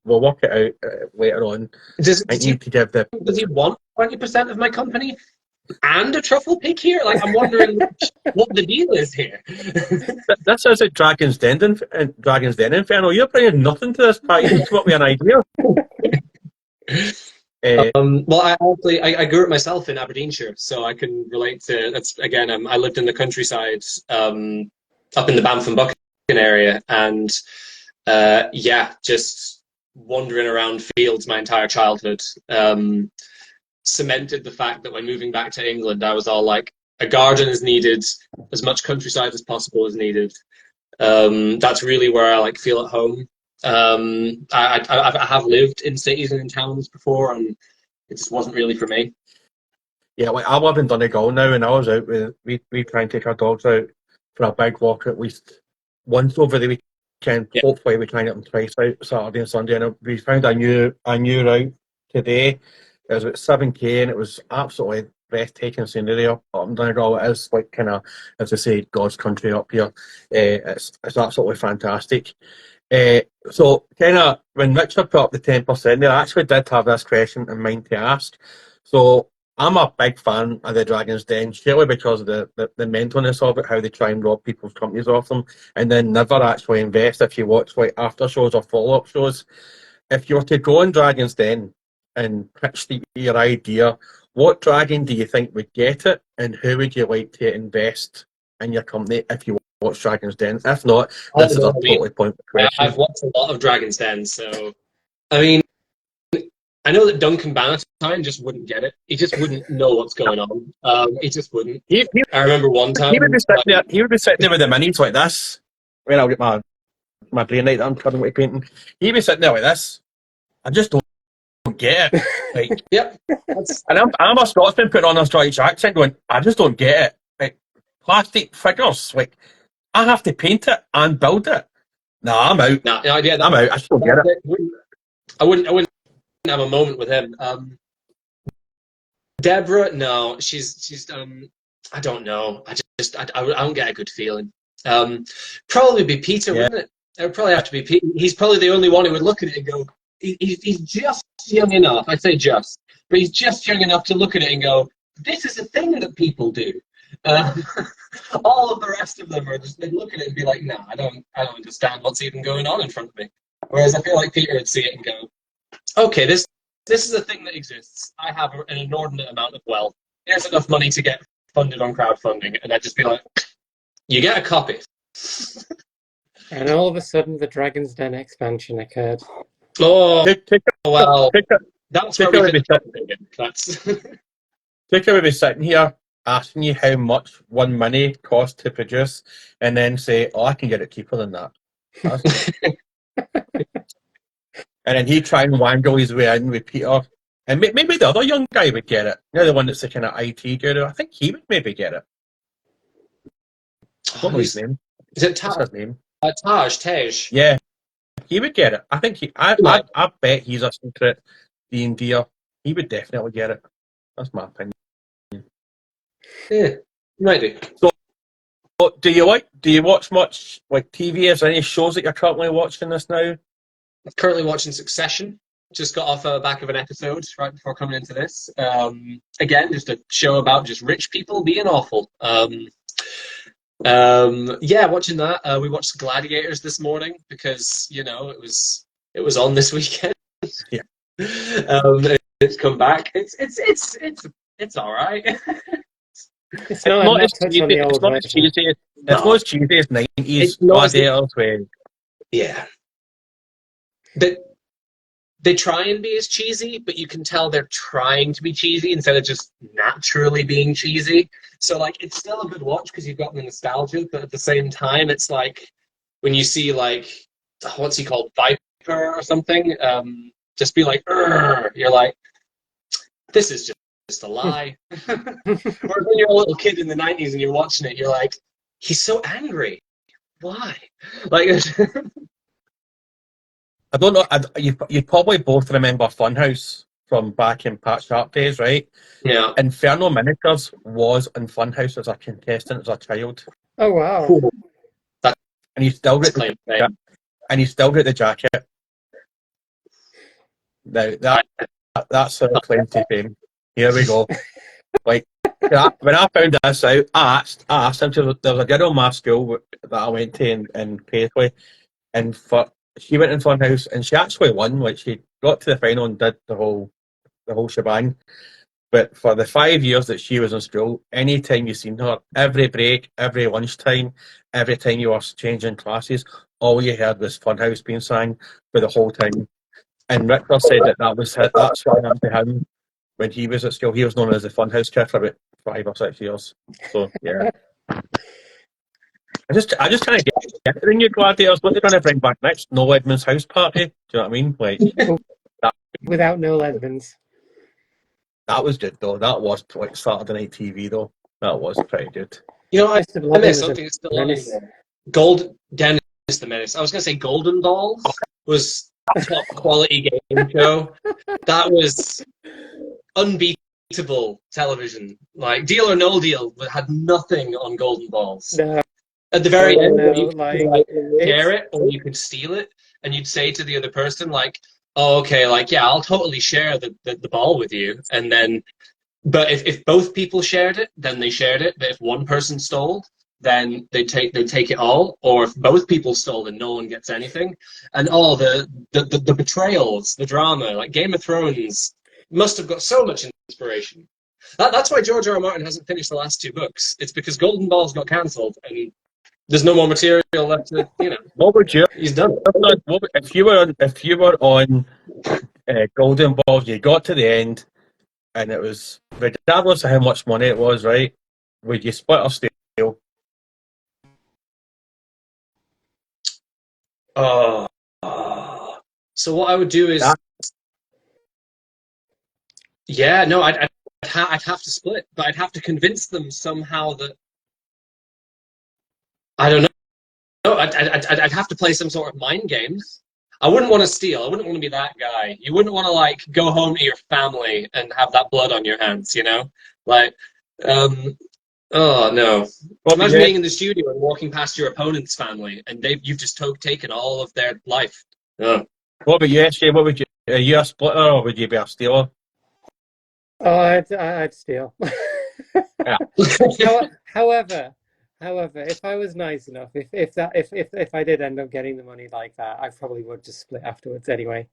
work it out later on. I need to give the. Does he want 20% of my company and a truffle pig here? Like, I'm wondering what the deal is here. This is a Dragon's Den Inferno. You're bringing nothing to this party. You come up with an idea. Well, I grew up myself in Aberdeenshire, so I can relate to that's again. I lived in the countryside, up in the Banff and Buchan area, and just wandering around fields my entire childhood cemented the fact that when moving back to England, I was all like, a garden is needed, as much countryside as possible is needed. That's really where I like feel at home. I have lived in cities and in towns before, and it just wasn't really for me. Yeah, like I live in Donegal now, and I was out with we try and take our dogs out for a big walk at least once over the weekend. Yeah. Hopefully, we try and get them twice out, Saturday and Sunday. And we found a new route today. It was about 7K, and it was absolutely breathtaking scenery up in Donegal. It is like kind of, as I say, God's country up here. It's absolutely fantastic. So kind of when Richard put up the 10% there, I actually did have this question in mind to ask. So I'm a big fan of the Dragon's Den, surely because of the mentalness of it, how they try and rob people's companies off them, and then never actually invest. If you watch like after shows or follow-up shows, if you were to go on Dragon's Den and pitch your idea, what dragon do you think would get it, and who would you like to invest in your company if you watch Dragon's Den? If not, this is a totally pointless question. I've watched a lot of Dragon's Den, so I mean, I know that Duncan Bannatyne just wouldn't get it. He just wouldn't know what's going on. He just wouldn't. I remember one time he would be sitting there with the minis like this. When I'll get my brain right that I'm currently painting. He'd be sitting there like this. I just don't get it. Like, yep. And I'm a Scotsman putting on a Scottish accent going, I just don't get it. Like, plastic figures, like, I have to paint it and build it. Nah, I'm out. No, yeah, I'm out. I just don't get it. I wouldn't have a moment with him. Deborah, no, she's I don't know. I don't get a good feeling. Probably be Peter, wouldn't it? It would probably have to be Peter. He's probably the only one who would look at it and go, he's just young enough. I'd say just, but he's just young enough to look at it and go, this is a thing that people do. All of the rest of them are just, they'd look at it and be like, no, I don't understand what's even going on in front of me. Whereas I feel like Peter would see it and go, okay, this is a thing that exists. I have an inordinate amount of wealth. There's enough money to get funded on crowdfunding, and I'd just be like, you get a copy. And all of a sudden, the Dragon's Den expansion occurred. Oh, well, that's where we Ticker would be sitting here asking you how much one mini costs to produce, and then say, "Oh, I can get it cheaper than that." And then he'd try and wangle his way in with Peter, and maybe the other young guy would get it. You know, the one that's the kind of IT guru. I think he would maybe get it. I don't know his name. Is it Taj? What's his name? Tej. Yeah, he would get it. I think I bet he's a secret D&D'er. He would definitely get it. That's my opinion. Yeah, might do. So, do you watch much like TV? Is there any shows that you're currently watching this now? I'm currently watching Succession. Just got off the back of an episode right before coming into this. Again, just a show about just rich people being awful. Yeah, watching that. We watched Gladiators this morning because it was on this weekend. Yeah. It's come back. It's all right. It's not as cheesy. It's not as cheesy as 90s Gladiators. Yeah. They try and be as cheesy, but you can tell they're trying to be cheesy instead of just naturally being cheesy. So, like, it's still a good watch because you've got the nostalgia, but at the same time, it's like when you see, like, what's he called, Viper or something, just be like, you're like, this is just a lie. Whereas when you're a little kid in the 90s and you're watching it, you're like, he's so angry. Why? Like, I don't know. You probably both remember Funhouse from back in Pat Sharp days, right? yeah. Inferno Miniatures was in Funhouse as a contestant as a child, Oh wow. and you still get Claim the, fame. and you still get the jacket. Now that's a claim to fame. Here we go. Like when I found this out, I asked him. There was a girl in my school that I went to in Paisley, and she went in Funhouse and she actually won. Like she got to the final and did the whole shebang. But for the 5 years that she was in school, any time you seen her, every break, every lunchtime, every time you were changing classes, all you heard was Funhouse being sang for the whole time. And Richter said that was that's what happened to him when he was at school. He was known as the Funhouse kid for about 5 or 6 years. So yeah. I just trying to get the new Gladiators. What they're going to bring back next? Noel Edmonds' house party. Do you know what I mean? Like Without Noel Edmonds. that was good though. That was like Saturday Night TV though. That was pretty good. You know, I Mr. Blobby miss was a something that's still on menace. there. Dennis the Menace. I was going to say Golden Balls was a top quality game show. That was unbeatable television. Like Deal or No Deal had nothing on Golden Balls. No, At the very end, no, you could like, share it or you could steal it, and you'd say to the other person, like, oh, okay, like, yeah, I'll totally share the ball with you. And then, but if both people shared it, then they shared it. But if one person stole, then they'd take it all. Or if both people stole, then no one gets anything. And all the betrayals, the drama, like Game of Thrones must have got so much inspiration. That's why George R. R. Martin hasn't finished the last 2 books. It's because Golden Balls got cancelled and there's no more material left to, What would you? he's done. If you were on Golden Balls, you got to the end, and it was regardless of how much money it was, right? Would you split or steal? So what I would do is, yeah, no, I'd have to split, but I'd have to convince them somehow that, I don't know. No, I'd have to play some sort of mind games. I wouldn't want to steal. I wouldn't want to be that guy. You wouldn't want to like go home to your family and have that blood on your hands, Like, oh no. Imagine being in the studio and walking past your opponent's family and you've just taken all of their life. Oh. What about you, SJ? What would you? Are you a splitter or would you be a stealer? Oh, I'd steal. Yeah. However, if I was nice enough, if I did end up getting the money like that, I probably would just split afterwards anyway.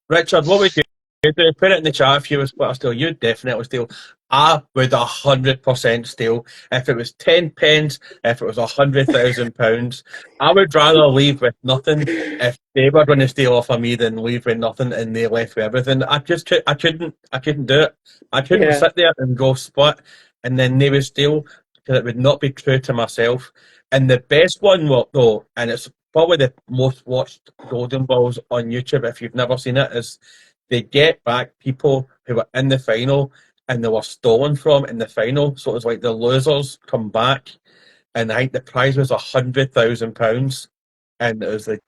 Richard, what would you do? Put it in the chat if you were split or steal. You'd definitely steal. I would 100% steal. If it was 10 pence, if it was £100,000, I would rather leave with nothing if they were going to steal off of me than leave with nothing and they left with everything. I couldn't do it. I couldn't sit there and go split and then they would steal because it would not be true to myself. And the best one, though, and it's probably the most watched Golden Balls on YouTube if you've never seen it, is they get back people who were in the final and they were stolen from in the final. So it was like the losers come back, and I think the prize was £100,000, and it was the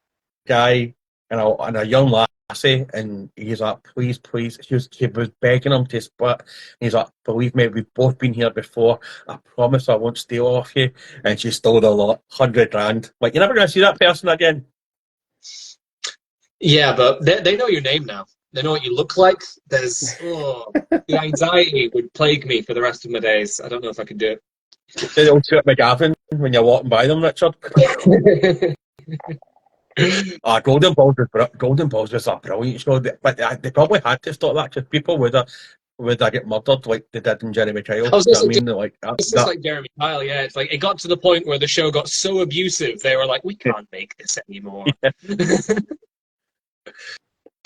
guy and a young lassie, and he's like, please, she was begging him to split. And he's like, believe me, we've both been here before. I promise I won't steal off you. And she stole the lot, 100 grand. Like, you're never going to see that person again. Yeah, but they know your name now. They know what you look like. The anxiety would plague me for the rest of my days. I don't know if I could do it. They don't shoot McGavin when you're walking by them, Richard. Golden Balls was a brilliant show, but they probably had to stop that because people would get murdered like they did in Jeremy Kyle. It's like Jeremy Kyle, yeah. It's like it got to the point where the show got so abusive, they were like, we can't make this anymore.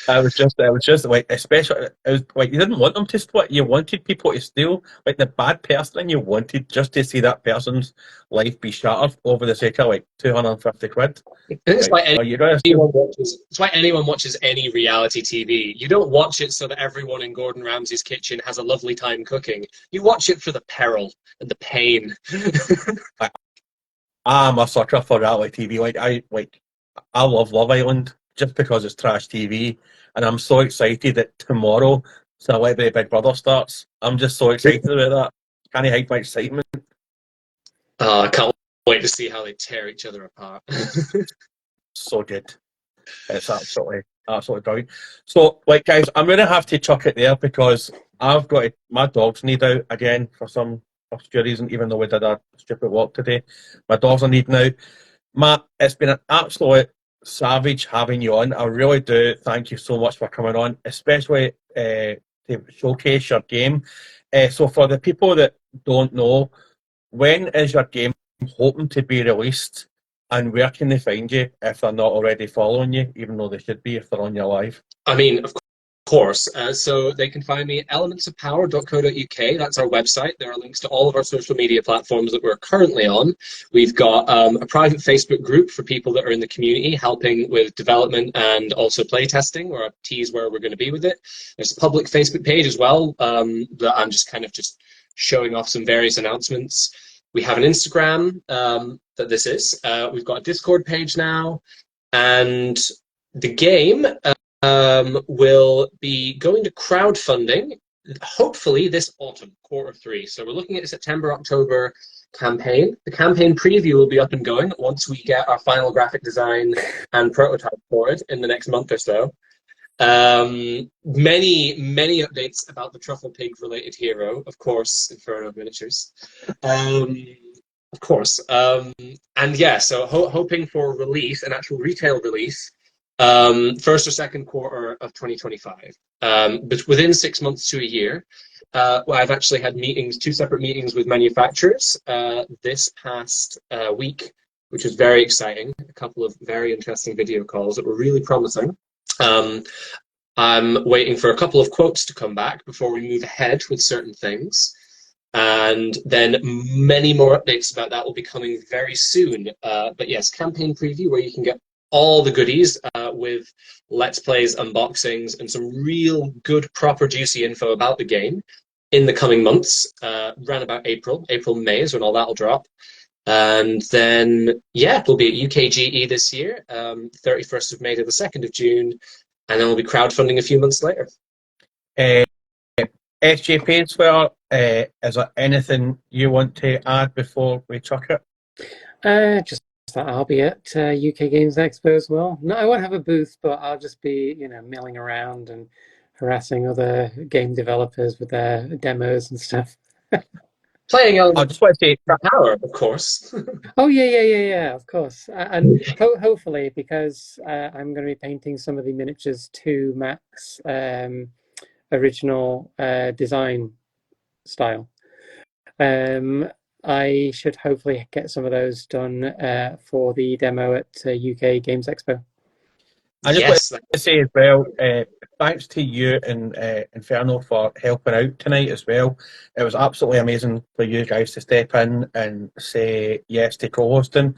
I was just like, especially, it was like you didn't want them to split. You wanted people to steal, like the bad person, and you wanted just to see that person's life be shattered over the sake of like 250 quid. It's Like, why oh, you guys, it's why anyone watches any reality TV. You don't watch it so that everyone in Gordon Ramsay's kitchen has a lovely time cooking. You watch it for the peril and the pain. I'm a sucker for reality TV. I love Love Island just because it's trash TV, and I'm so excited that tomorrow Celebrity Big Brother starts. I'm just so excited about that. Can't hide my excitement. I can't wait to see how they tear each other apart. So good. It's absolutely brilliant. So, like, guys, I'm gonna have to chuck it there because my dogs need out again for some obscure reason. Even though we did a stupid walk today, my dogs are needing out. Matt, it's been an absolute savage having you on. I really do thank you so much for coming on, especially to showcase your game. So, for the people that don't know, when is your game hoping to be released? And where can they find you if they're not already following you, even though they should be if they're on your live? I mean, of course. So they can find me at elementsofpower.co.uk. That's our website. There are links to all of our social media platforms that we're currently on. We've got a private Facebook group for people that are in the community helping with development and also playtesting, where I tease where we're going to be with it. There's a public Facebook page as well that I'm just kind of just showing off some various announcements. We have an Instagram that this is. We've got a Discord page now, and the game will be going to crowdfunding, hopefully this autumn, Q3. So we're looking at a September, October campaign. The campaign preview will be up and going once we get our final graphic design and prototype for it in the next month or so. Many updates about the Truffle Pig related hero, of course, Inferno Miniatures. Of course. And yeah, so hoping for release, an actual retail release, first or second quarter of 2025. But within 6 months to a year. I've actually had two separate meetings with manufacturers this past week, which was very exciting. A couple of very interesting video calls that were really promising. I'm waiting for a couple of quotes to come back before we move ahead with certain things. And then many more updates about that will be coming very soon. But yes, campaign preview where you can get all the goodies with Let's Plays, unboxings, and some real good, proper, juicy info about the game in the coming months. Around about April, May is when all that will drop. And then, yeah, we'll be at UKGE this year, 31st of May to the 2nd of June. And then we'll be crowdfunding a few months later. SJP as well, is there anything you want to add before we chuck it? Just that I'll be at UK Games Expo as well. No, I won't have a booth, but I'll just be, milling around and harassing other game developers with their demos and stuff. Playing I just want to say, Power, of course. Oh yeah, of course. And hopefully, because I'm going to be painting some of the miniatures to Matt's original design style. I should hopefully get some of those done for the demo at UK Games Expo. I just want to say as well, thanks to you and Inferno for helping out tonight as well. It was absolutely amazing for you guys to step in and say yes to co-hosting.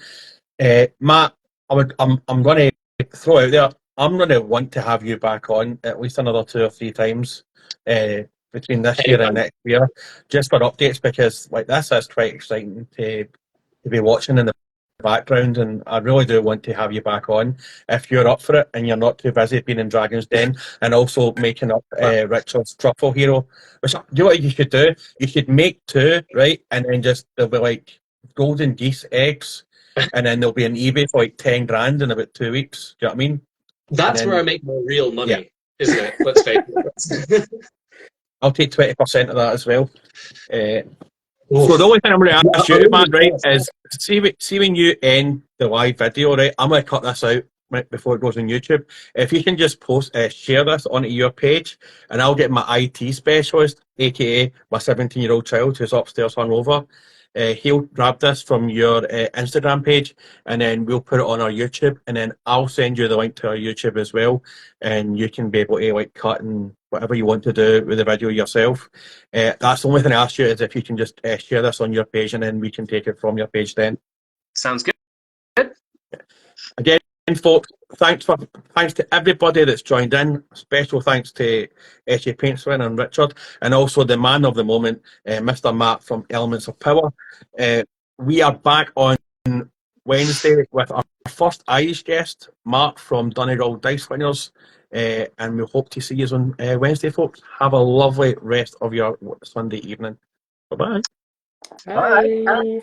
Matt, I'm going to throw out there, I'm going to want to have you back on at least another 2 or 3 times between this year and next year, just for updates, because like this is quite exciting to be watching in the background, and I really do want to have you back on if you're up for it and you're not too busy being in Dragon's Den and also making up Richard's Truffle Hero. Which, you know what you should do? You should make 2, right? And then they'll be like golden geese eggs, and then they'll be on eBay for like 10 grand in about 2 weeks. Do you know what I mean? That's where I make my real money, isn't it? Let's face it. I'll take 20% of that as well. So the only thing I'm going to ask you, Matt, right, is see when you end the live video, right, I'm going to cut this out before it goes on YouTube. If you can just share this onto your page, and I'll get my IT specialist, aka my 17-year-old child who's upstairs hungover, He'll grab this from your Instagram page, and then we'll put it on our YouTube, and then I'll send you the link to our YouTube as well, and you can be able to like cut and whatever you want to do with the video yourself. That's the only thing I ask you is if you can just share this on your page, and then we can take it from your page then. Sounds good. Again, folks, thanks to everybody that's joined in. Special thanks to Esche Paintswin and Richard, and also the man of the moment, Mr. Matt from Elements of Power. We are back on Wednesday with our first Irish guest, Mark from Donegal Dice Winners, and we hope to see you on Wednesday, folks. Have a lovely rest of your Sunday evening. Bye-bye. Bye.